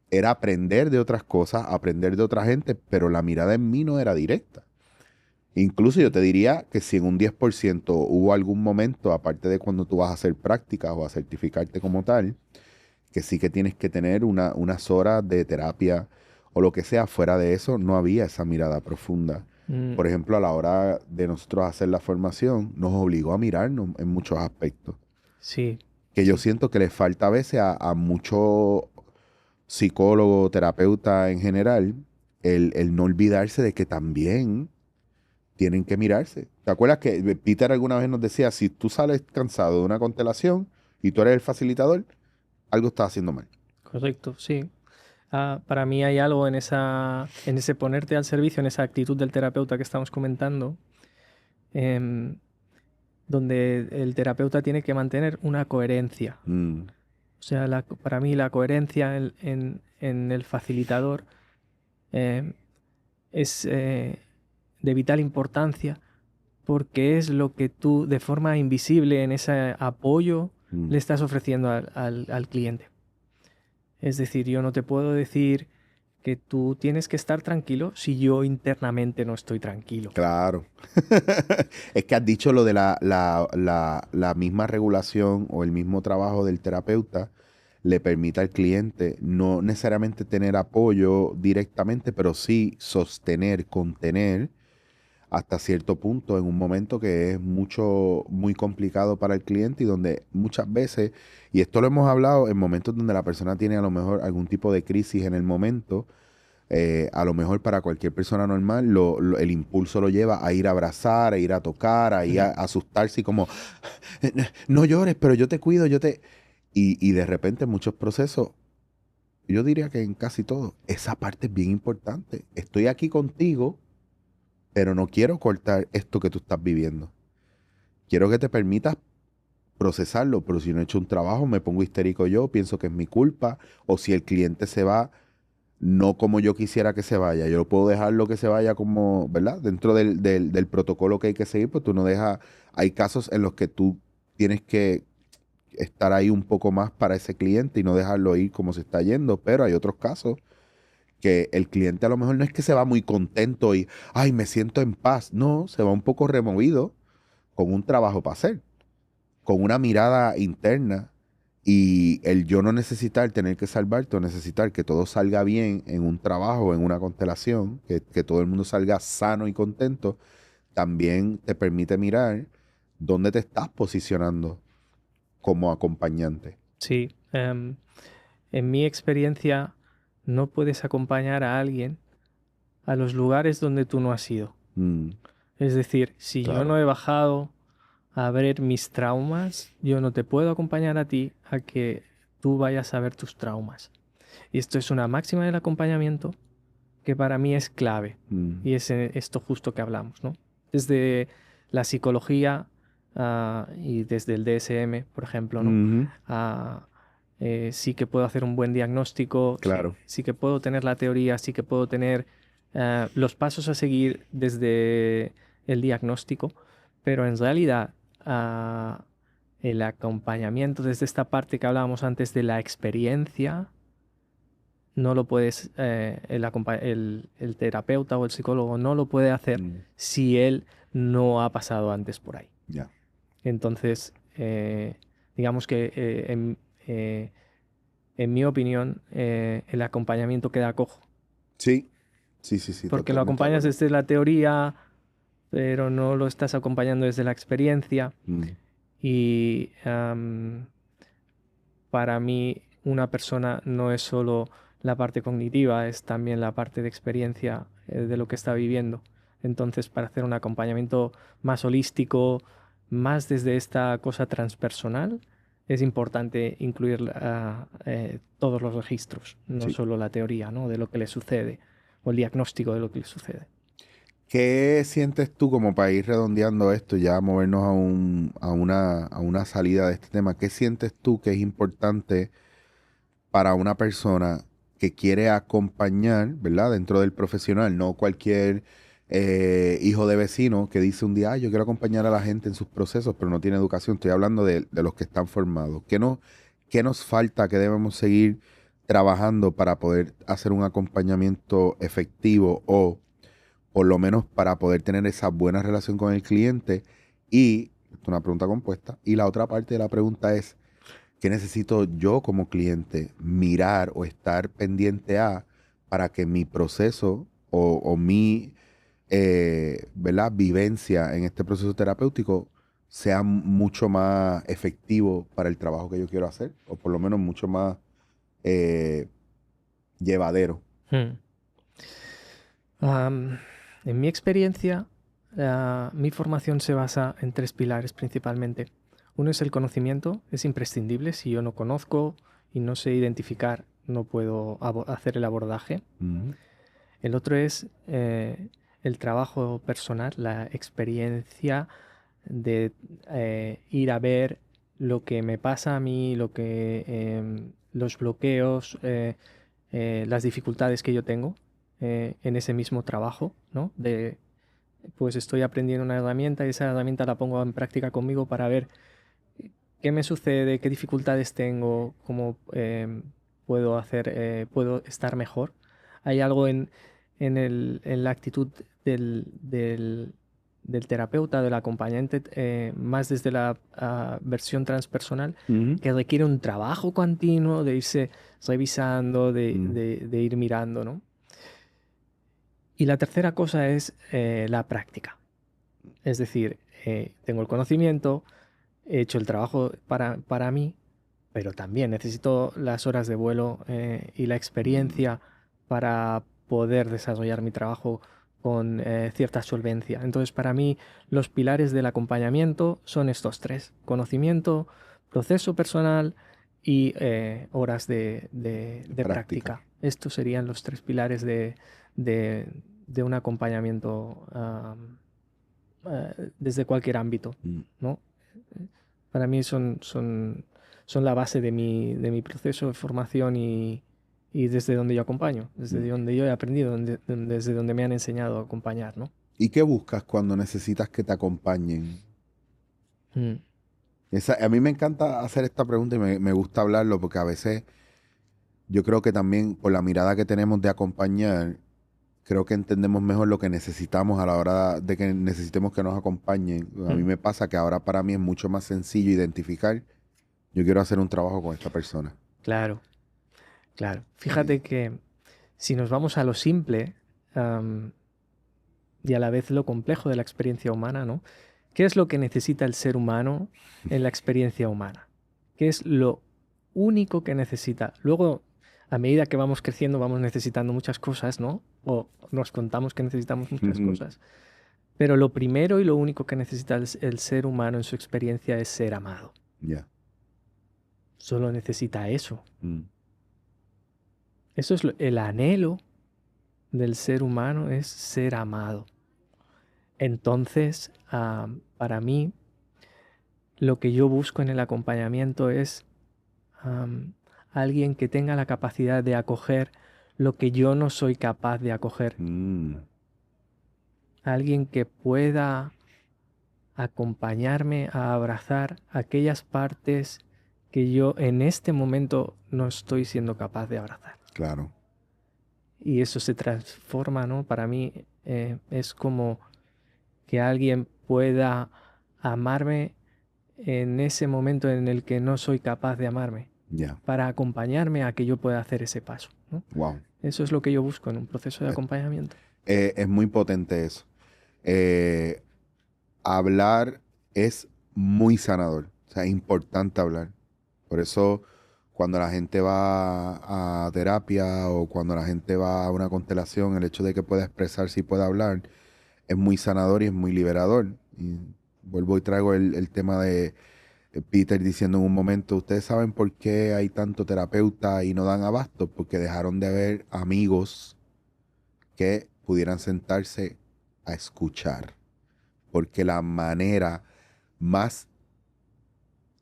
era aprender de otras cosas, aprender de otra gente, pero la mirada en mí no era directa. Incluso yo te diría que si en un 10% hubo algún momento, aparte de cuando tú vas a hacer prácticas o a certificarte como tal, que sí que tienes que tener unas horas de terapia o lo que sea, fuera de eso no había esa mirada profunda. Mm, Por ejemplo, a la hora de nosotros hacer la formación, nos obligó a mirarnos en muchos aspectos, sí, que yo sí. siento que le falta a veces a muchos psicólogos, terapeutas en general, el no olvidarse de que también tienen que mirarse. ¿Te acuerdas que Peter alguna vez nos decía, si tú sales cansado de una constelación y tú eres el facilitador, algo estás haciendo mal? Correcto, sí. Para mí hay algo en ese ponerte al servicio, en esa actitud del terapeuta que estamos comentando, em, donde el terapeuta tiene que mantener una coherencia. Mm, O sea, para mí la coherencia en el facilitador em, es de vital importancia porque es lo que tú de forma invisible en ese apoyo mm. le estás ofreciendo al cliente. Es decir, yo no te puedo decir que tú tienes que estar tranquilo si yo internamente no estoy tranquilo. Claro. Es que has dicho lo de la misma regulación o el mismo trabajo del terapeuta le permite al cliente no necesariamente tener apoyo directamente, pero sí sostener, contener hasta cierto punto en un momento que es muy complicado para el cliente y donde muchas veces, y esto lo hemos hablado en momentos donde la persona tiene a lo mejor algún tipo de crisis en el momento, a lo mejor para cualquier persona normal el impulso lo lleva a ir a abrazar, a ir a tocar, a ir a asustarse y como, no llores, pero yo te cuido, yo te... Y de repente en muchos procesos, yo diría que en casi todo, esa parte es bien importante. Estoy aquí contigo, pero no quiero cortar esto que tú estás viviendo. Quiero que te permitas procesarlo, pero si no he hecho un trabajo, me pongo histérico yo, pienso que es mi culpa, o si el cliente se va, no como yo quisiera que se vaya. Yo puedo dejarlo que se vaya como, ¿verdad? Dentro del protocolo que hay que seguir, pues tú no dejas, hay casos en los que tú tienes que estar ahí un poco más para ese cliente y no dejarlo ir como se está yendo, pero hay otros casos que el cliente a lo mejor no es que se va muy contento y, ay, me siento en paz. No, se va un poco removido con un trabajo para hacer, con una mirada interna y el yo no necesitar tener que salvarte o necesitar que todo salga bien en un trabajo, en una constelación, que todo el mundo salga sano y contento, también te permite mirar dónde te estás posicionando como acompañante. Sí, en mi experiencia no puedes acompañar a alguien a los lugares donde tú no has ido. Mm, Es decir, si yo claro. no he bajado a ver mis traumas, yo no te puedo acompañar a ti a que tú vayas a ver tus traumas. Y esto es una máxima del acompañamiento que para mí es clave. Mm, Y es esto justo que hablamos, ¿no? Desde la psicología y desde el DSM, por ejemplo, ¿no? ujú, Ah, sí que puedo hacer un buen diagnóstico, sí, claro. sí que puedo tener la teoría, sí que puedo tener los pasos a seguir desde el diagnóstico, pero en realidad el acompañamiento desde esta parte que hablábamos antes de la experiencia, no lo puedes, el terapeuta o el psicólogo no lo puede hacer si él no ha pasado antes por ahí. Ya. Entonces, digamos que en mi opinión, el acompañamiento queda cojo. Sí, sí, Porque lo totalmente de acompañas acuerdo. desde la teoría, pero no lo estás acompañando desde la experiencia. Y para mí, una persona no es solo la parte cognitiva, es también la parte de experiencia de lo que está viviendo. Entonces, para hacer un acompañamiento más holístico, más desde esta cosa transpersonal, es importante incluir todos los registros, no Sí. solo la teoría, ¿no?, de lo que le sucede o el diagnóstico de lo que le sucede. ¿Qué sientes tú como para ir redondeando esto, ya movernos a una salida de este tema? ¿Qué sientes tú que es importante para una persona que quiere acompañar, ¿verdad? Dentro del profesional, no cualquier hijo de vecino que dice un día, yo quiero acompañar a la gente en sus procesos, pero no tiene educación. Estoy hablando de los que están formados. ¿Qué nos falta? ¿Qué debemos seguir trabajando para poder hacer un acompañamiento efectivo o por lo menos para poder tener esa buena relación con el cliente? Y, esto es una pregunta compuesta, y la otra parte de la pregunta es, ¿qué necesito yo como cliente mirar o estar pendiente a para que mi proceso o mi ¿verdad? Vivencia en este proceso terapéutico sea mucho más efectivo para el trabajo que yo quiero hacer? O por lo menos mucho más eh, llevadero. Hmm. En mi experiencia, mi formación se basa en tres pilares principalmente. Uno es el conocimiento, es imprescindible. Si yo no conozco y no sé identificar, no puedo hacer el abordaje. Ujú. El otro es el trabajo personal, la experiencia de ir a ver lo que me pasa a mí, los bloqueos, las dificultades que yo tengo en ese mismo trabajo, ¿no? Pues estoy aprendiendo una herramienta y esa herramienta la pongo en práctica conmigo para ver qué me sucede, qué dificultades tengo, cómo puedo estar mejor. Hay algo en la actitud del terapeuta, del acompañante, más desde la versión transpersonal, Ujú. que requiere un trabajo continuo de irse revisando, Mm. de ir mirando, ¿no? Y la tercera cosa es la práctica. Es decir, tengo el conocimiento, he hecho el trabajo para mí, pero también necesito las horas de vuelo y la Mm. experiencia para poder desarrollar mi trabajo con cierta solvencia. Entonces, para mí, los pilares del acompañamiento son estos tres: conocimiento, proceso personal y horas de Práctica. práctica. Estos serían los tres pilares de- de un acompañamiento desde cualquier ámbito, Mm. ¿no? Para mí son la base de mi proceso de formación y desde donde yo acompaño, desde Mm. donde yo he aprendido, desde donde me han enseñado a acompañar, ¿no? ¿Y qué buscas cuando necesitas que te acompañen? Mm, A mí me encanta hacer esta pregunta y me gusta hablarlo porque a veces yo creo que también por la mirada que tenemos de acompañar, creo que entendemos mejor lo que necesitamos a la hora de que necesitemos que nos acompañen. A mí mm, me pasa que ahora para mí es mucho más sencillo identificar, yo quiero hacer un trabajo con esta persona. claro, claro. Eh, Fíjate que si nos vamos a lo simple am, y a la vez lo complejo de la experiencia humana, ¿no? ¿Qué es lo que necesita el ser humano en la experiencia humana? ¿Qué es lo único que necesita? Luego, a medida que vamos creciendo, vamos necesitando muchas cosas, ¿no? O nos contamos que necesitamos muchas Ujú. cosas. Pero lo primero y lo único que necesita el ser humano en su experiencia es ser amado. Ya. Solo necesita eso. Mm. Eso es el anhelo del ser humano, es ser amado. Entonces, para mí, lo que yo busco en el acompañamiento es am, alguien que tenga la capacidad de acoger lo que yo no soy capaz de acoger. Mm. Alguien que pueda acompañarme a abrazar aquellas partes que yo en este momento no estoy siendo capaz de abrazar. Claro. Y eso se transforma, ¿no? Para mí es como que alguien pueda amarme en ese momento en el que no soy capaz de amarme, Ya. para acompañarme a que yo pueda hacer ese paso, ¿no? Wow. Eso es lo que yo busco en un proceso de acompañamiento. Es muy potente eso. Hablar es muy sanador. O sea, es importante hablar. Por eso, cuando la gente va a terapia o cuando la gente va a una constelación, el hecho de que pueda expresarse y pueda hablar es muy sanador y es muy liberador. Y vuelvo y traigo el tema de Peter diciendo en un momento, ¿ustedes saben por qué hay tanto terapeuta y no dan abasto? Porque dejaron de haber amigos que pudieran sentarse a escuchar. Porque la manera más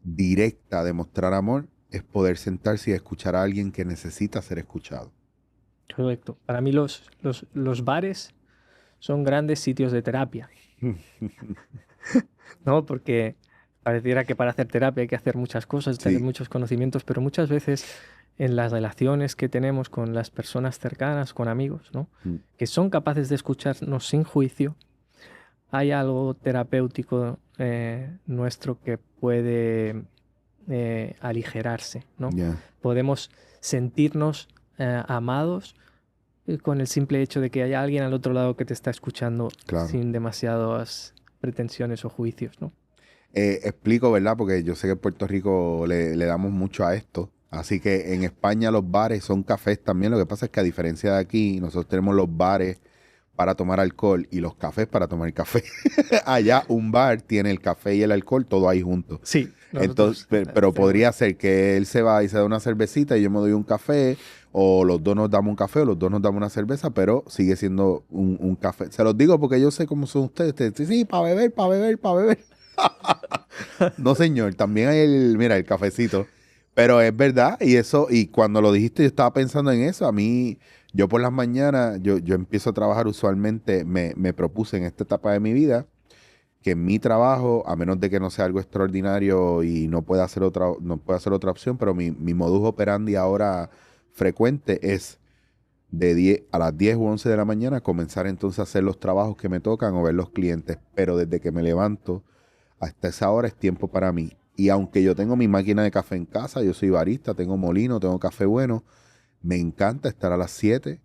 directa de mostrar amor es poder sentarse y escuchar a alguien que necesita ser escuchado. Correcto. Para mí los bares son grandes sitios de terapia, ¿no? Porque pareciera que para hacer terapia hay que hacer muchas cosas, tener Sí, muchos conocimientos, pero muchas veces en las relaciones que tenemos con las personas cercanas, con amigos, ¿no? mm, Que son capaces de escucharnos sin juicio, hay algo terapéutico nuestro que puede aligerarse, ¿no? ya, Podemos sentirnos amados con el simple hecho de que haya alguien al otro lado que te está escuchando claro. sin demasiadas pretensiones o juicios, ¿no? Explico, ¿verdad? Porque yo sé que en Puerto Rico le damos mucho a esto. Así que en España los bares son cafés también. Lo que pasa es que a diferencia de aquí, nosotros tenemos los bares para tomar alcohol y los cafés para tomar café. Allá un bar tiene el café y el alcohol todo ahí junto. Sí, Entonces, nosotros pero tenemos... podría ser que él se va y se da una cervecita y yo me doy un café, o los dos nos damos un café, o los dos nos damos una cerveza, pero sigue siendo un café. Se los digo porque yo sé cómo son ustedes. Sí, para beber, para beber, para beber. No, señor, también hay mira, el cafecito. Pero es verdad, y eso, y cuando lo dijiste, yo estaba pensando en eso. A mí, yo por las mañanas, yo empiezo a trabajar usualmente, me propuse en esta etapa de mi vida que en mi trabajo, a menos de que no sea algo extraordinario y no pueda hacer otra opción, pero mi modus operandi ahora frecuente es de 10 a las 10 u 11 de la mañana comenzar entonces a hacer los trabajos que me tocan o ver los clientes. Pero desde que me levanto hasta esa hora es tiempo para mí. Y aunque yo tengo mi máquina de café en casa, yo soy barista, tengo molino, tengo café bueno, me encanta estar a las 7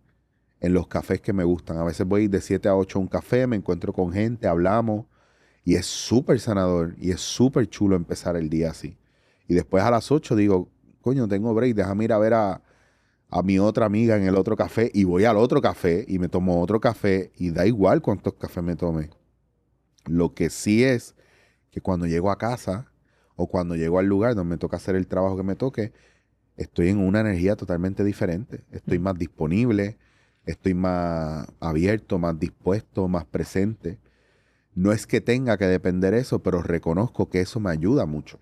en los cafés que me gustan. A veces voy de 7 a 8 a un café, me encuentro con gente, hablamos. Y es súper sanador y es súper chulo empezar el día así. Y después a las 8 digo, coño, tengo break, déjame ir a ver a mi otra amiga en el otro café. Y voy al otro café y me tomo otro café y da igual cuántos cafés me tome. Lo que sí es que cuando llego a casa o cuando llego al lugar donde me toca hacer el trabajo que me toque, estoy en una energía totalmente diferente. Estoy más disponible, estoy más abierto, más dispuesto, más presente. No es que tenga que depender eso, pero reconozco que eso me ayuda mucho.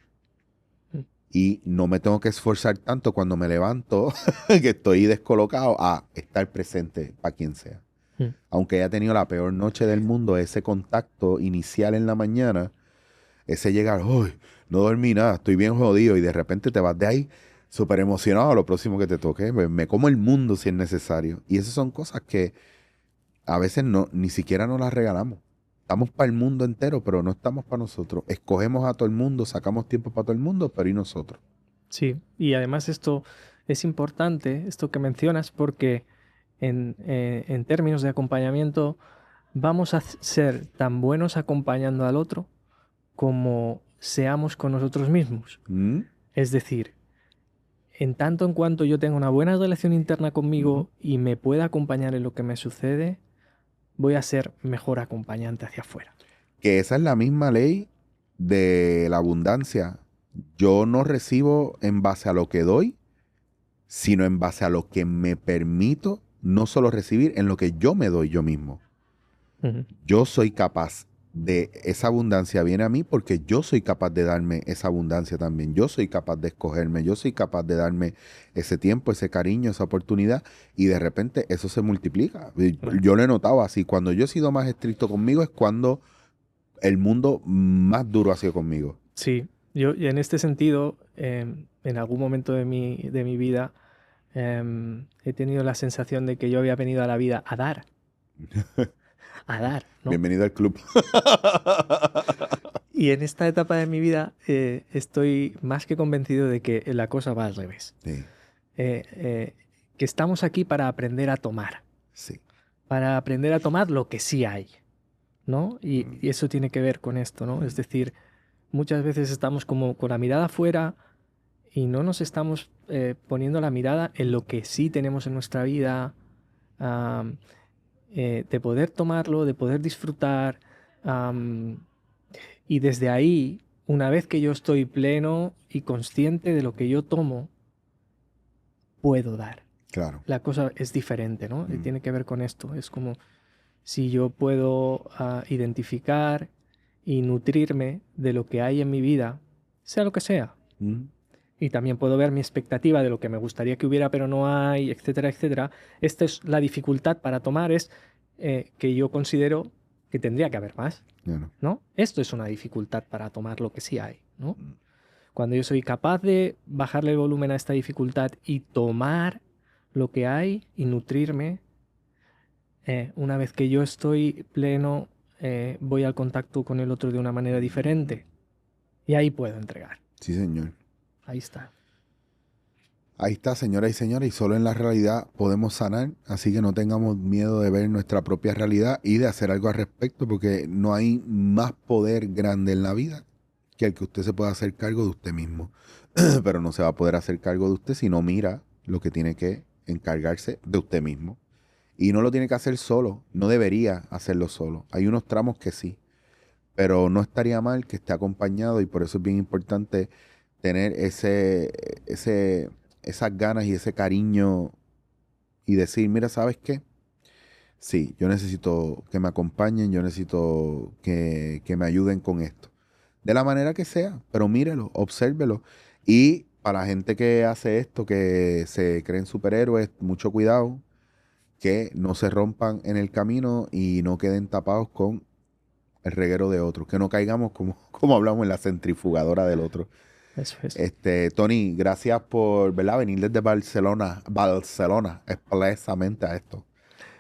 Mm. Y no me tengo que esforzar tanto cuando me levanto, que estoy descolocado, a estar presente para quien sea. Mm. Aunque haya tenido la peor noche del mundo, ese contacto inicial en la mañana, ese llegar, uy, no dormí nada, estoy bien jodido, y de repente te vas de ahí súper emocionado a lo próximo que te toque. Me como el mundo si es necesario. Y esas son cosas que a veces no, ni siquiera nos las regalamos. Estamos para el mundo entero, pero no estamos para nosotros. Escogemos a todo el mundo, sacamos tiempo para todo el mundo, pero ¿y nosotros? Sí, y además esto es importante, esto que mencionas, porque en términos de acompañamiento vamos a ser tan buenos acompañando al otro como seamos con nosotros mismos. ¿Mm? Es decir, en tanto en cuanto yo tenga una buena relación interna conmigo y me pueda acompañar en lo que me sucede, voy a ser mejor acompañante hacia afuera. Que esa es la misma ley de la abundancia. Yo no recibo en base a lo que doy, sino en base a lo que me permito no solo recibir, en lo que yo me doy yo mismo. Ujú. Yo soy capaz de esa abundancia viene a mí porque yo soy capaz de darme esa abundancia también. Yo soy capaz de escogerme, yo soy capaz de darme ese tiempo, ese cariño, esa oportunidad y de repente eso se multiplica. Claro. Yo lo he notado así. Cuando yo he sido más estricto conmigo es cuando el mundo más duro ha sido conmigo. Sí, yo en este sentido, en algún momento de mi vida, he tenido la sensación de que yo había venido a la vida a dar, ¿no? Bienvenido al club. Y en esta etapa de mi vida estoy más que convencido de que la cosa va al revés. Sí, Que estamos aquí para aprender a tomar, sí. para aprender a tomar lo que sí hay, ¿no? Y eso tiene que ver con esto, ¿no? Es decir, muchas veces estamos como con la mirada afuera y no nos estamos poniendo la mirada en lo que sí tenemos en nuestra vida, de poder tomarlo, de poder disfrutar. Y desde ahí, una vez que yo estoy pleno y consciente de lo que yo tomo, puedo dar. Claro. La cosa es diferente, ¿no? Y tiene que ver con esto. Es como si yo puedo identificar y nutrirme de lo que hay en mi vida, sea lo que sea. Y también puedo ver mi expectativa de lo que me gustaría que hubiera, pero no hay, etcétera, etcétera. Esta es la dificultad para tomar, es que yo considero que tendría que haber más, Claro. ¿no? Esto es una dificultad para tomar lo que sí hay, ¿no? Cuando yo soy capaz de bajarle el volumen a esta dificultad y tomar lo que hay y nutrirme, una vez que yo estoy pleno, voy al contacto con el otro de una manera diferente. Y ahí puedo entregar. Sí, señor. Ahí está. Ahí está, señoras y señores, y solo en la realidad podemos sanar, así que no tengamos miedo de ver nuestra propia realidad y de hacer algo al respecto, porque no hay más poder grande en la vida que el que usted se pueda hacer cargo de usted mismo. Pero no se va a poder hacer cargo de usted si no mira lo que tiene que encargarse de usted mismo. Y no lo tiene que hacer solo, no debería hacerlo solo. Hay unos tramos que sí, pero no estaría mal que esté acompañado, y por eso es bien importante tener esas ganas y ese cariño y decir, mira, ¿sabes qué? Sí, yo necesito que me acompañen, yo necesito que me ayuden con esto. De la manera que sea, pero mírelo, obsérvelo. Y para la gente que hace esto, que se creen superhéroes, mucho cuidado, que no se rompan en el camino y no queden tapados con el reguero de otros, que no caigamos como hablamos en la centrifugadora del otro. Eso es. Tony, gracias por, ¿verdad?, venir desde Barcelona expresamente a esto.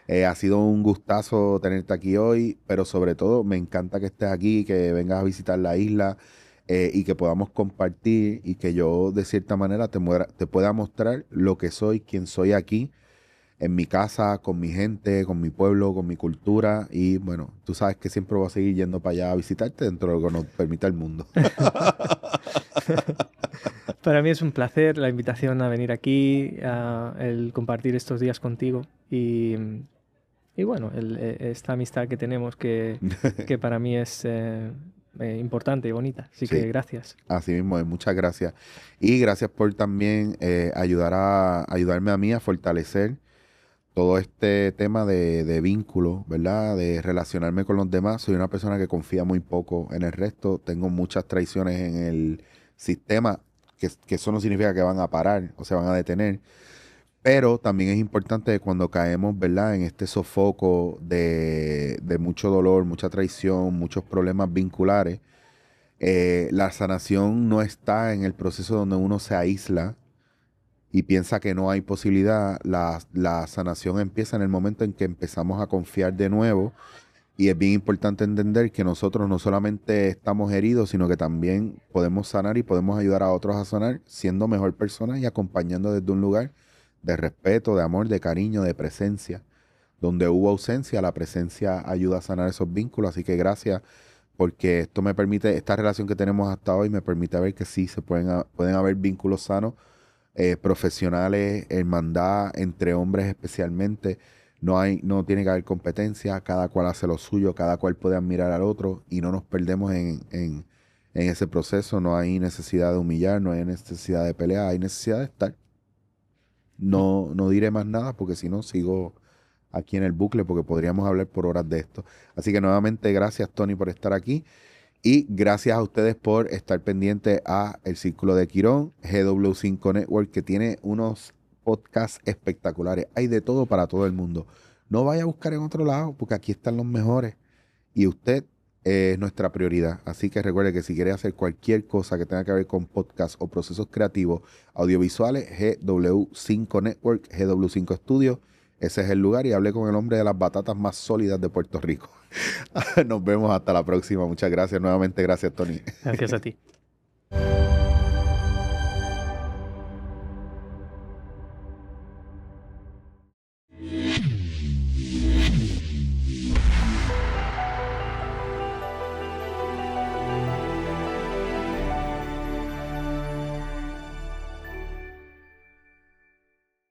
Ha sido un gustazo tenerte aquí hoy, pero sobre todo me encanta que estés aquí, que vengas a visitar la isla y que podamos compartir y que yo de cierta manera te pueda mostrar lo que soy, quién soy aquí, en mi casa, con mi gente, con mi pueblo, con mi cultura. Y bueno, tú sabes que siempre voy a seguir yendo para allá a visitarte dentro de lo que nos permita el mundo. Para mí es un placer la invitación a venir aquí, el compartir estos días contigo y bueno, esta amistad que tenemos que para mí es importante y bonita. Así Sí. que gracias. Así mismo es, muchas gracias. Y gracias por también ayudarme a mí a fortalecer todo este tema de vínculo, ¿verdad? De relacionarme con los demás. Soy una persona que confía muy poco en el resto. Tengo muchas traiciones en el sistema, que eso no significa que van a parar o se van a detener. Pero también es importante que cuando caemos, ¿verdad?, en este sofoco de mucho dolor, mucha traición, muchos problemas vinculares, la sanación no está en el proceso donde uno se aísla y piensa que no hay posibilidad. La sanación empieza en el momento en que empezamos a confiar de nuevo, y es bien importante entender que nosotros no solamente estamos heridos, sino que también podemos sanar y podemos ayudar a otros a sanar siendo mejor personas y acompañando desde un lugar de respeto, de amor, de cariño, de presencia. Donde hubo ausencia, la presencia ayuda a sanar esos vínculos. Así que gracias, porque esto me permite, esta relación que tenemos hasta hoy me permite ver que sí se pueden haber vínculos sanos, profesionales, hermandad, entre hombres especialmente. No tiene que haber competencia, cada cual hace lo suyo, cada cual puede admirar al otro y no nos perdemos en ese proceso. No hay necesidad de humillar, no hay necesidad de pelear, hay necesidad de estar. No diré más nada porque si no sigo aquí en el bucle, porque podríamos hablar por horas de esto. Así que nuevamente gracias, Tony, por estar aquí. Y gracias a ustedes por estar pendientes a El Círculo de Quirón, GW5 Network, que tiene unos podcasts espectaculares. Hay de todo para todo el mundo. No vaya a buscar en otro lado, porque aquí están los mejores. Y usted es nuestra prioridad. Así que recuerde que si quiere hacer cualquier cosa que tenga que ver con podcast o procesos creativos audiovisuales, GW5 Network, GW5 Studio, ese es el lugar, y hablé con el hombre de las batatas más sólidas de Puerto Rico. Nos vemos hasta la próxima. Muchas gracias nuevamente. Gracias, Tony. Gracias a ti.